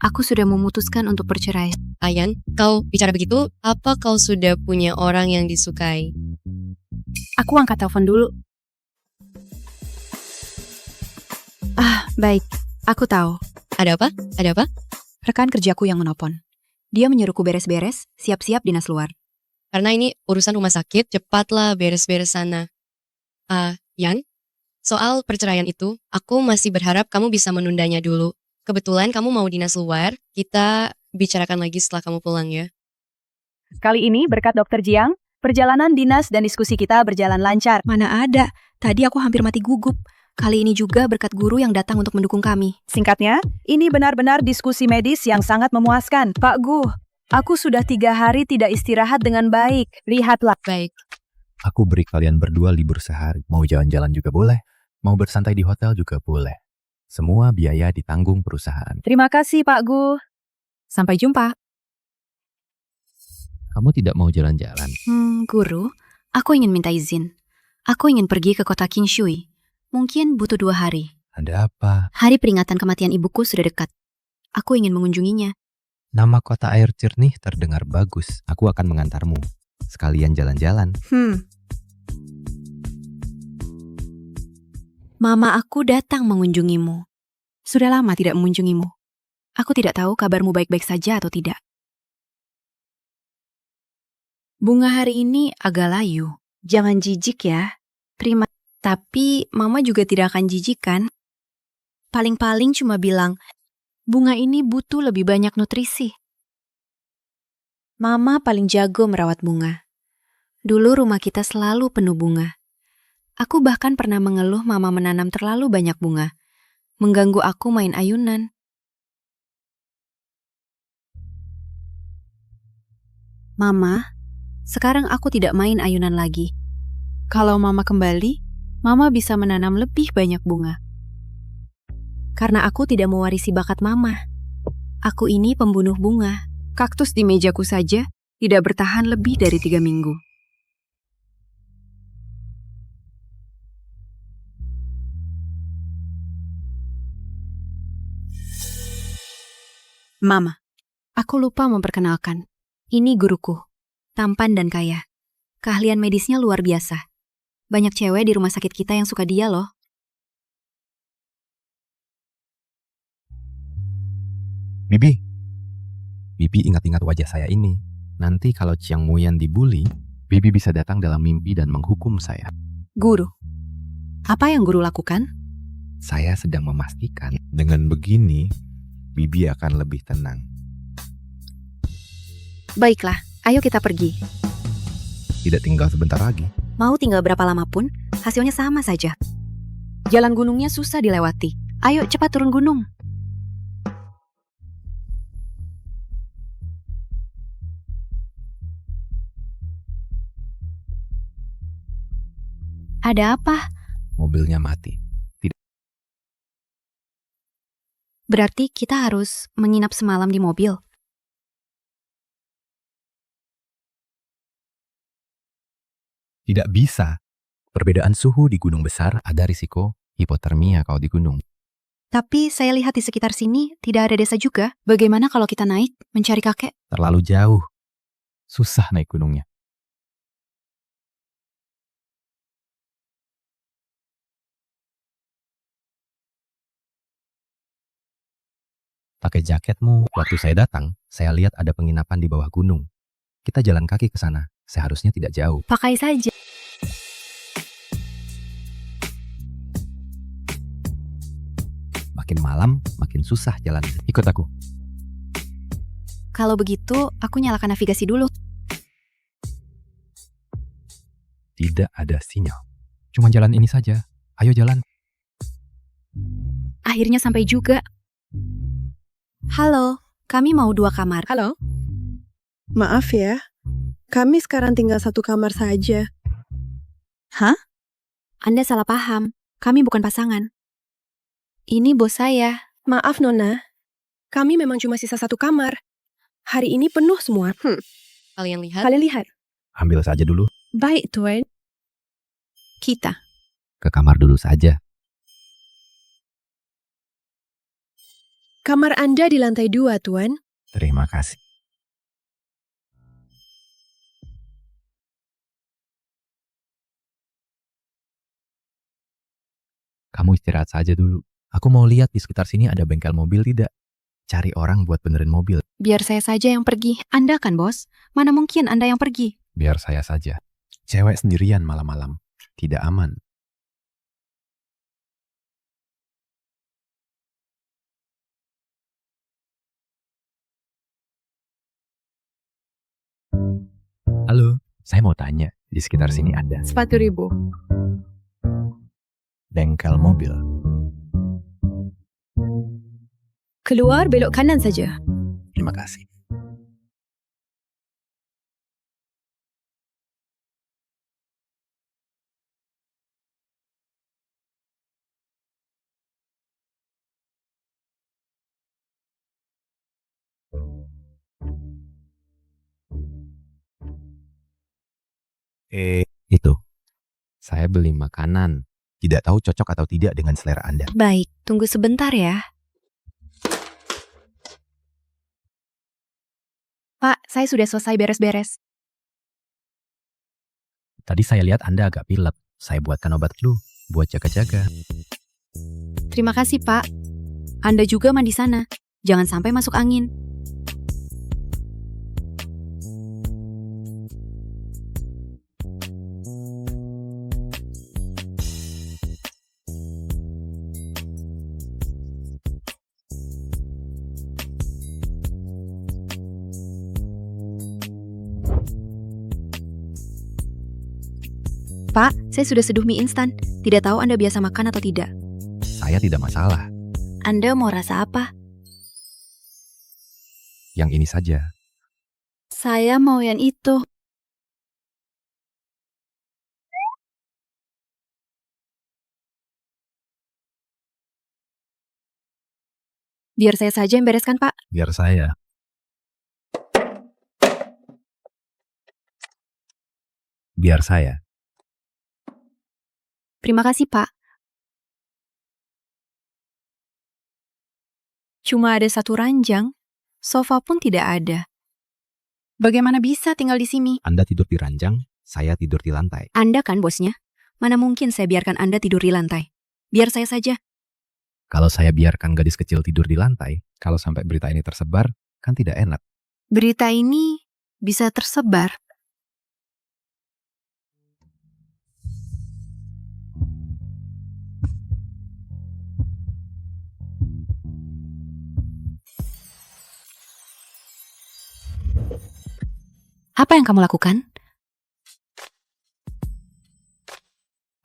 aku sudah memutuskan untuk bercerai. Ayan, kau bicara begitu, apa kau sudah punya orang yang disukai? Aku angkat telepon dulu. Baik. Aku tahu. Ada apa? Ada apa? Rekan kerjaku yang menelpon. Dia menyuruhku beres-beres, siap-siap dinas luar. Karena ini urusan rumah sakit, cepatlah beres-beres sana. Yan, soal perceraian itu, aku masih berharap kamu bisa menundanya dulu. Kebetulan kamu mau dinas luar, kita bicarakan lagi setelah kamu pulang ya. Kali ini berkat Dokter Jiang, perjalanan dinas dan diskusi kita berjalan lancar. Mana ada, tadi aku hampir mati gugup. Kali ini juga berkat guru yang datang untuk mendukung kami. Singkatnya, ini benar-benar diskusi medis yang sangat memuaskan. Pak Gu, aku sudah 3 hari tidak istirahat dengan baik. Lihatlah. Baik. Aku beri kalian berdua libur sehari. Mau jalan-jalan juga boleh. Mau bersantai di hotel juga boleh. Semua biaya ditanggung perusahaan. Terima kasih Pak Gu. Sampai jumpa. Kamu tidak mau jalan-jalan? Guru, aku ingin minta izin. Aku ingin pergi ke kota Qingshui. Mungkin butuh 2 hari. Ada apa? Hari peringatan kematian ibuku sudah dekat. Aku ingin mengunjunginya. Nama kota air jernih terdengar bagus. Aku akan mengantarmu. Sekalian jalan-jalan. Mama aku datang mengunjungimu. Sudah lama tidak mengunjungimu. Aku tidak tahu kabarmu baik-baik saja atau tidak. Bunga hari ini agak layu. Jangan jijik ya. Terima. Tapi Mama juga tidak akan jijik kan? Paling-paling cuma bilang, bunga ini butuh lebih banyak nutrisi. Mama paling jago merawat bunga. Dulu rumah kita selalu penuh bunga. Aku bahkan pernah mengeluh mama menanam terlalu banyak bunga, mengganggu aku main ayunan. Mama, sekarang aku tidak main ayunan lagi. Kalau mama kembali, mama bisa menanam lebih banyak bunga. Karena aku tidak mewarisi bakat mama. Aku ini pembunuh bunga. Kaktus di mejaku saja tidak bertahan lebih dari 3 minggu. Mama, aku lupa memperkenalkan. Ini guruku, tampan dan kaya. Keahlian medisnya luar biasa. Banyak cewek di rumah sakit kita yang suka dia loh. Bibi. Bibi ingat-ingat wajah saya ini. Nanti kalau Chiang Muyan dibully, Bibi bisa datang dalam mimpi dan menghukum saya. Guru, apa yang guru lakukan? Saya sedang memastikan dengan begini, Bibi akan lebih tenang. Baiklah, ayo kita pergi. Tidak tinggal sebentar lagi. Mau tinggal berapa lama pun, hasilnya sama saja. Jalan gunungnya susah dilewati. Ayo cepat turun gunung. Ada apa? Mobilnya mati. Berarti kita harus menginap semalam di mobil. Tidak bisa. Perbedaan suhu di gunung besar ada risiko hipotermia kalau di gunung. Tapi saya lihat di sekitar sini tidak ada desa juga. Bagaimana kalau kita naik mencari kakek? Terlalu jauh. Susah naik gunungnya. Pakai jaketmu. Waktu saya datang, saya lihat ada penginapan di bawah gunung. Kita jalan kaki ke sana. Seharusnya tidak jauh. Pakai saja. Makin malam, makin susah jalan. Ikut aku. Kalau begitu, aku nyalakan navigasi dulu. Tidak ada sinyal. Cuma jalan ini saja. Ayo jalan. Akhirnya sampai juga. Halo, kami mau 2 kamar. Halo? Maaf ya, kami sekarang tinggal 1 kamar saja. Hah? Anda salah paham. Kami bukan pasangan. Ini bos saya. Maaf Nona, kami memang cuma sisa 1 kamar. Hari ini penuh semua. Kalian lihat? Kalian lihat. Ambil saja dulu. Baik Tuan. Kita. Ke kamar dulu saja. Kamar Anda di lantai 2 Tuan. Terima kasih. Kamu istirahat saja dulu. Aku mau lihat di sekitar sini ada bengkel mobil tidak. Cari orang buat benerin mobil. Biar saya saja yang pergi. Anda kan bos? Mana mungkin Anda yang pergi? Biar saya saja. Cewek sendirian malam-malam. Tidak aman. Halo, saya mau tanya. Di sekitar sini ada 4.000. bengkel mobil. Keluar belok kanan saja. Terima kasih. Itu. Saya beli makanan. Tidak tahu cocok atau tidak dengan selera Anda. Baik, tunggu sebentar ya. Pak, saya sudah selesai beres-beres. Tadi saya lihat Anda agak pilek. Saya buatkan obat flu buat jaga-jaga. Terima kasih, Pak. Anda juga mandi sana. Jangan sampai masuk angin. Pak, saya sudah seduh mie instan. Tidak tahu Anda biasa makan atau tidak. Saya tidak masalah. Anda mau rasa apa? Yang ini saja. Saya mau yang itu. Biar saya saja yang bereskan, Pak. Biar saya. Biar saya. Terima kasih, Pak. Cuma ada satu ranjang, sofa pun tidak ada. Bagaimana bisa tinggal di sini? Anda tidur di ranjang, saya tidur di lantai. Anda kan bosnya? Mana mungkin saya biarkan Anda tidur di lantai? Biar saya saja. Kalau saya biarkan gadis kecil tidur di lantai, kalau sampai berita ini tersebar, kan tidak enak. Berita ini bisa tersebar. Apa yang kamu lakukan?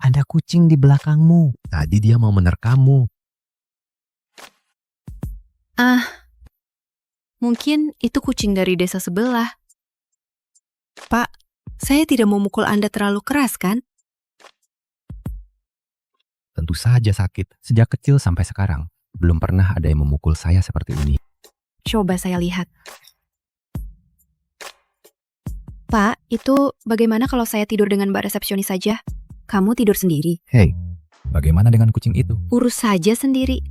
Ada kucing di belakangmu. Tadi dia mau menerkammu. Mungkin itu kucing dari desa sebelah. Pak, saya tidak mau mukul Anda terlalu keras, kan? Tentu saja sakit. Sejak kecil sampai sekarang, belum pernah ada yang memukul saya seperti ini. Coba saya lihat. Pak, itu bagaimana kalau saya tidur dengan Mbak resepsionis saja? Kamu tidur sendiri. Hei, bagaimana dengan kucing itu? Urus saja sendiri.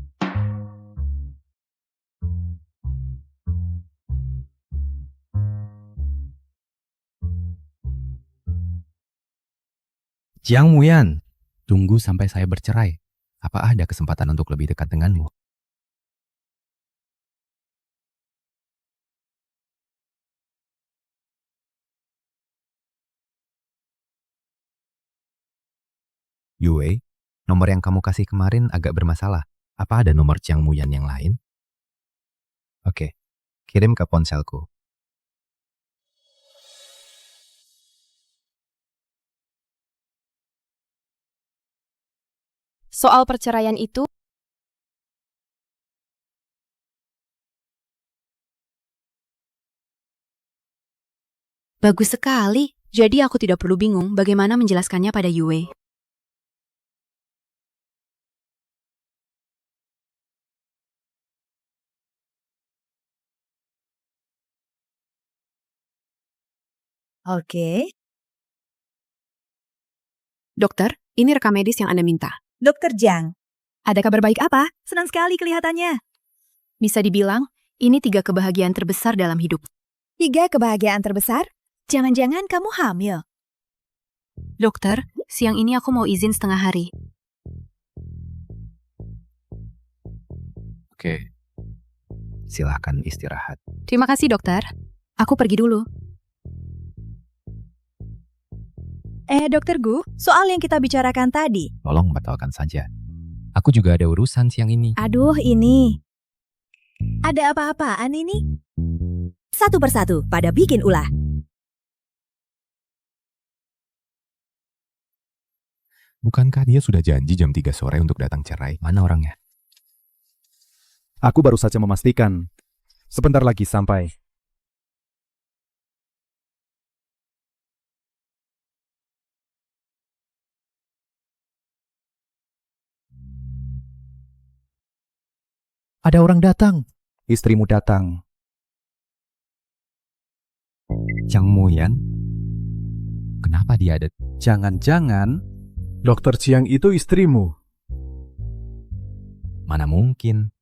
Jiang Muyan, tunggu sampai saya bercerai. Apa ada kesempatan untuk lebih dekat denganmu? Yue, nomor yang kamu kasih kemarin agak bermasalah. Apa ada nomor Jiang Muyan yang lain? Oke, kirim ke ponselku. Soal perceraian itu, bagus sekali. Jadi aku tidak perlu bingung bagaimana menjelaskannya pada Yue. Oke. Dokter, ini rekam medis yang Anda minta. Dokter Jiang, Ada kabar baik apa? senang sekali kelihatannya. Bisa dibilang, ini 3 kebahagiaan terbesar dalam hidup. 3 kebahagiaan terbesar? Jangan-jangan kamu hamil. Dokter, siang ini aku mau izin setengah hari. Oke, silakan istirahat. Terima kasih, dokter. Aku pergi dulu. Dokter Gu, soal yang kita bicarakan tadi. Tolong batalkan saja. Aku juga ada urusan siang ini. Aduh, ini. Ada apa-apaan ini? Satu persatu, pada bikin ulah. Bukankah dia sudah janji jam 3 sore untuk datang cerai? Mana orangnya? Aku baru saja memastikan. Sebentar lagi sampai. Ada orang datang. Istrimu datang. Jiang Muyan? Kenapa dia ada? Jangan-jangan Dokter Jiang itu istrimu. Mana mungkin?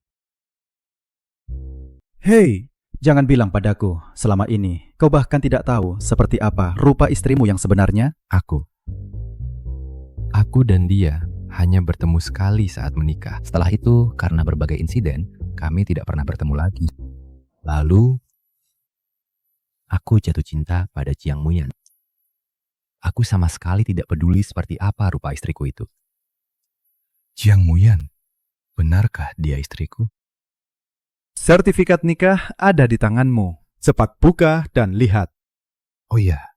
Hei, jangan bilang padaku selama ini kau bahkan tidak tahu seperti apa rupa istrimu yang sebenarnya. Aku dan dia hanya bertemu sekali saat menikah. Setelah itu, karena berbagai insiden, kami tidak pernah bertemu lagi. Lalu, aku jatuh cinta pada Jiang Muyan. Aku sama sekali tidak peduli seperti apa rupa istriku itu. Jiang Muyan, benarkah dia istriku? Sertifikat nikah ada di tanganmu. Cepat buka dan lihat. Oh iya,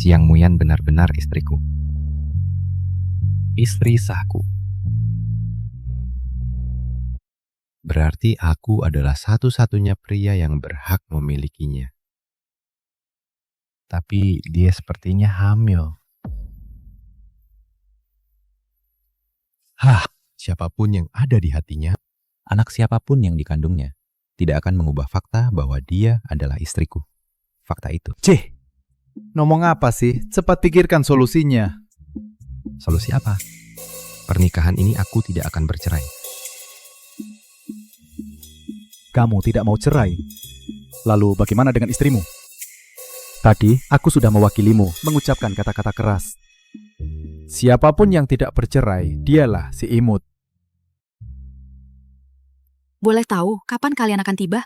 Jiang Muyan benar-benar istriku. Istri sahku. Berarti aku adalah satu-satunya pria yang berhak memilikinya. Tapi dia sepertinya hamil. Siapapun yang ada di hatinya, anak siapapun yang dikandungnya, tidak akan mengubah fakta bahwa dia adalah istriku. Fakta itu. Ngomong apa sih? Cepat pikirkan solusinya. Solusi apa? Pernikahan ini aku tidak akan bercerai. Kamu tidak mau cerai. Lalu bagaimana dengan istrimu? Tadi aku sudah mewakilimu mengucapkan kata-kata keras. Siapapun yang tidak bercerai, dialah si imut. Boleh tahu kapan kalian akan tiba?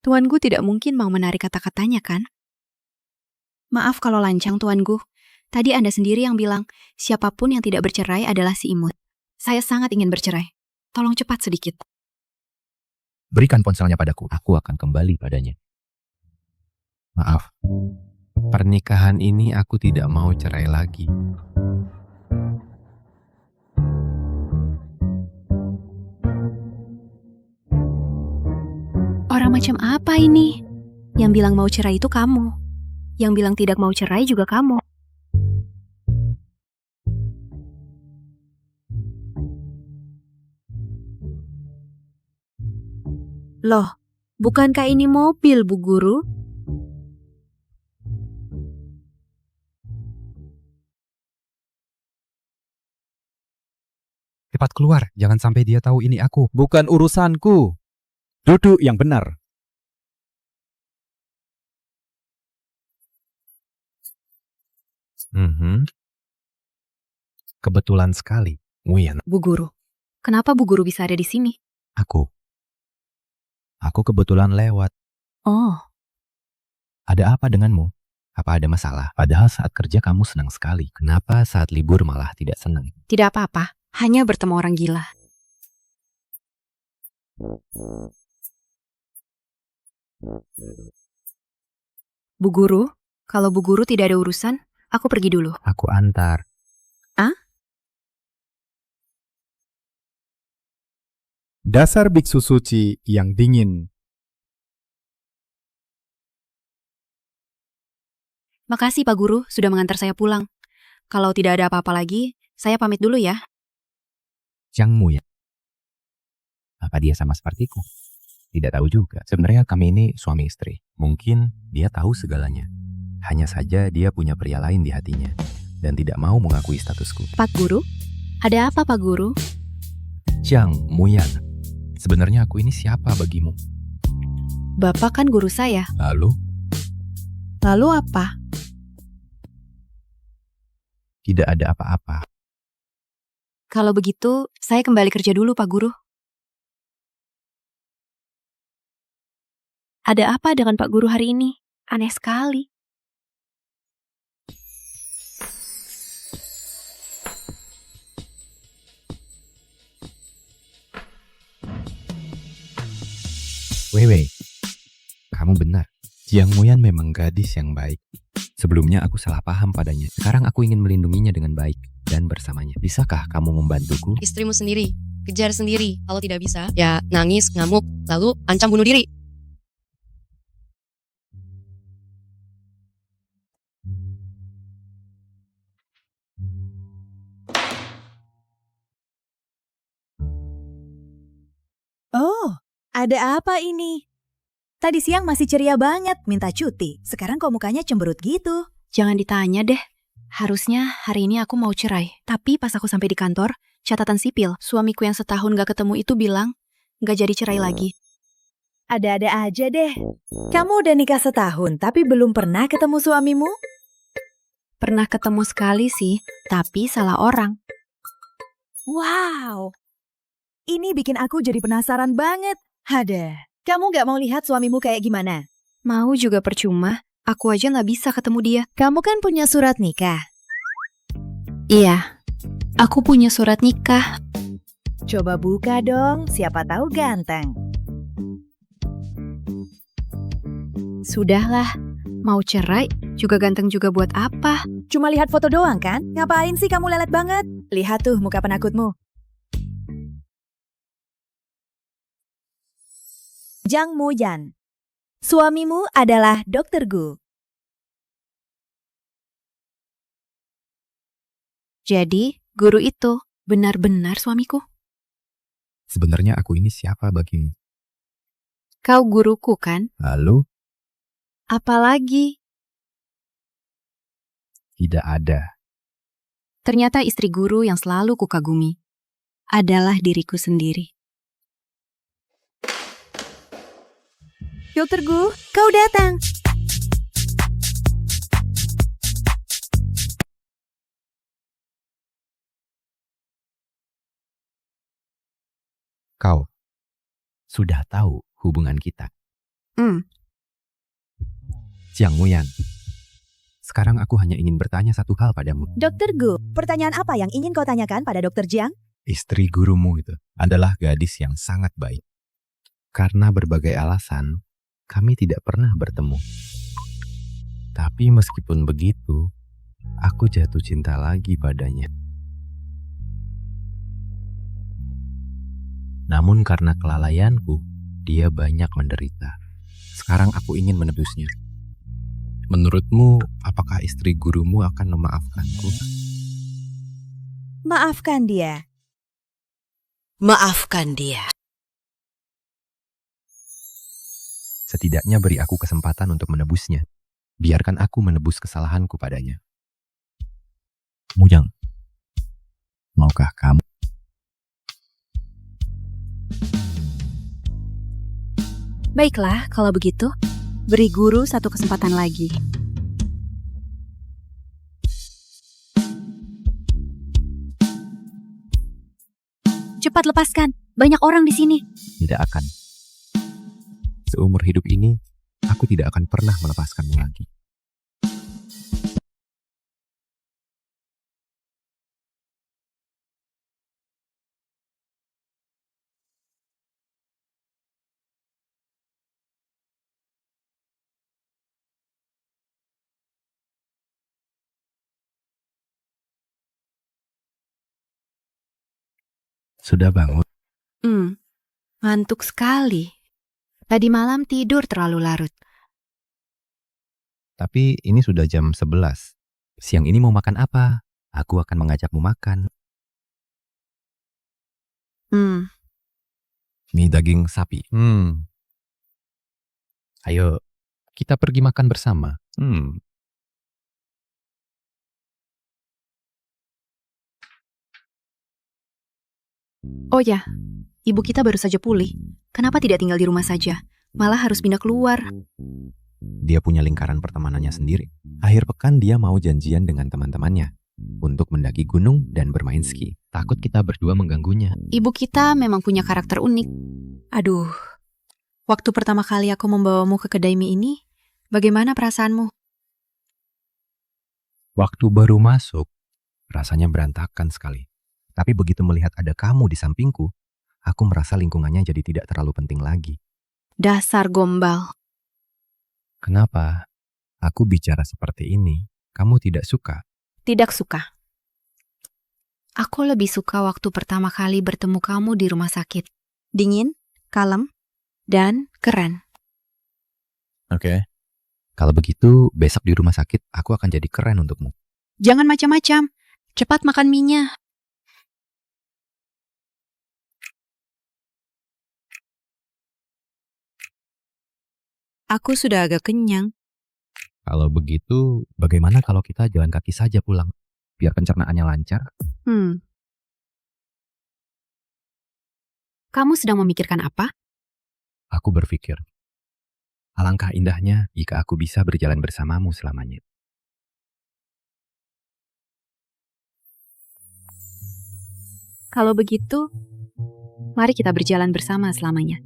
Tuanku tidak mungkin mau menarik kata-katanya, kan? Maaf kalau lancang, Tuanku. Tadi Anda sendiri yang bilang, siapapun yang tidak bercerai adalah si imut. Saya sangat ingin bercerai. Tolong cepat sedikit. Berikan ponselnya padaku, aku akan kembali padanya. Maaf, pernikahan ini aku tidak mau cerai lagi. Orang macam apa ini? Yang bilang mau cerai itu kamu. Yang bilang tidak mau cerai juga kamu. Loh, bukankah ini mobil, Bu Guru? Cepat keluar, jangan sampai dia tahu ini aku. Bukan urusanku. Duduk yang benar. Kebetulan sekali, Muyan. Bu Guru, kenapa Bu Guru bisa ada di sini? Aku kebetulan lewat. Oh, Ada apa denganmu? Apa ada masalah? Padahal saat kerja kamu senang sekali. Kenapa saat libur malah tidak senang? tidak apa-apa. Hanya bertemu orang gila. Bu Guru, kalau Bu Guru tidak ada urusan, aku pergi dulu. Aku antar. Dasar biksu suci yang dingin. Makasih Pak Guru sudah mengantar saya pulang. Kalau tidak ada apa-apa lagi, saya pamit dulu ya. Jiang Muyan. Apa dia sama sepertiku? Tidak tahu juga. Sebenarnya kami ini suami istri. Mungkin dia tahu segalanya. Hanya saja dia punya pria lain di hatinya. Dan tidak mau mengakui statusku. Pak Guru? Ada apa Pak Guru? Jiang Muyan. Sebenarnya aku ini siapa bagimu? Bapak kan guru saya. Lalu? Lalu apa? Tidak ada apa-apa. Kalau begitu, saya kembali kerja dulu Pak Guru. Ada apa dengan Pak Guru hari ini? Aneh sekali. Wei, kamu benar. Jiang Muyan memang gadis yang baik. Sebelumnya aku salah paham padanya. Sekarang aku ingin melindunginya dengan baik dan bersamanya. Bisakah kamu membantuku? Istrimu sendiri, kejar sendiri. Kalau tidak bisa, ya nangis, ngamuk, lalu ancam bunuh diri. Oh, ada apa ini? Tadi siang masih ceria banget, minta cuti. Sekarang kok mukanya cemberut gitu? Jangan ditanya deh. Harusnya hari ini aku mau cerai. Tapi pas aku sampai di kantor, catatan sipil, suamiku yang setahun gak ketemu itu bilang, gak jadi cerai lagi. Ada-ada aja deh. Kamu udah nikah setahun, tapi belum pernah ketemu suamimu? Pernah ketemu sekali sih, tapi salah orang. Wow, ini bikin aku jadi penasaran banget. Ada, kamu gak mau lihat suamimu kayak gimana? Mau juga percuma, aku aja gak bisa ketemu dia. Kamu kan punya surat nikah. Iya, aku punya surat nikah. Coba buka dong, siapa tahu ganteng. Sudahlah, Mau cerai, juga ganteng juga buat apa? Cuma lihat foto doang kan? Ngapain sih kamu lelet banget? Lihat tuh muka penakutmu. Jang Mo-yan. Suamimu adalah Dr. Gu. Jadi, guru itu benar-benar suamiku. Sebenarnya aku ini siapa bagimu? Kau guruku kan? Lalu, Apalagi? tidak ada. Ternyata istri guru yang selalu kukagumi adalah diriku sendiri. Dr. Gu, kau datang. Kau sudah tahu hubungan kita. Jiang Muyan, sekarang aku hanya ingin bertanya satu hal padamu. Dr. Gu, pertanyaan apa yang ingin kau tanyakan pada Dr. Jiang? Istri gurumu itu adalah gadis yang sangat baik. Karena berbagai alasan, kami tidak pernah bertemu. Tapi meskipun begitu, aku jatuh cinta lagi padanya. Namun karena kelalaianku, dia banyak menderita. Sekarang aku ingin menebusnya. Menurutmu, apakah istri gurumu akan memaafkanku? Maafkan dia. Maafkan dia. Setidaknya beri aku kesempatan untuk menebusnya. Biarkan aku menebus kesalahanku padanya. Mujang, maukah kamu? Baiklah, kalau begitu, beri guru satu kesempatan lagi. Cepat lepaskan, banyak orang di sini. Tidak akan. Seumur hidup ini, aku tidak akan pernah melepaskanmu lagi. Sudah bangun? Ngantuk sekali. Tadi malam tidur terlalu larut. Tapi ini sudah jam 11. Siang ini mau makan apa? Aku akan mengajakmu makan. Mie daging sapi. Ayo, kita pergi makan bersama. Oh ya, ibu kita baru saja pulih. Kenapa tidak tinggal di rumah saja? Malah harus pindah keluar. Dia punya lingkaran pertemanannya sendiri. Akhir pekan dia mau janjian dengan teman-temannya untuk mendaki gunung dan bermain ski. Takut kita berdua mengganggunya. Ibu kita memang punya karakter unik. Aduh, waktu pertama kali aku membawamu ke kedai mie ini, bagaimana perasaanmu? Waktu baru masuk, rasanya berantakan sekali. Tapi begitu melihat ada kamu di sampingku, aku merasa lingkungannya jadi tidak terlalu penting lagi. Dasar gombal. Kenapa? Aku bicara seperti ini, kamu tidak suka? Tidak suka. Aku lebih suka waktu pertama kali bertemu kamu di rumah sakit. Dingin, kalem, dan keren. Oke. Kalau begitu, besok di rumah sakit aku akan jadi keren untukmu. Jangan macam-macam. Cepat makan mie-nya. Aku sudah agak kenyang. Kalau begitu, bagaimana kalau kita jalan kaki saja pulang? Biar pencernaannya lancar. Kamu sedang memikirkan apa? Aku berpikir, alangkah indahnya jika aku bisa berjalan bersamamu selamanya. Kalau begitu, mari kita berjalan bersama selamanya.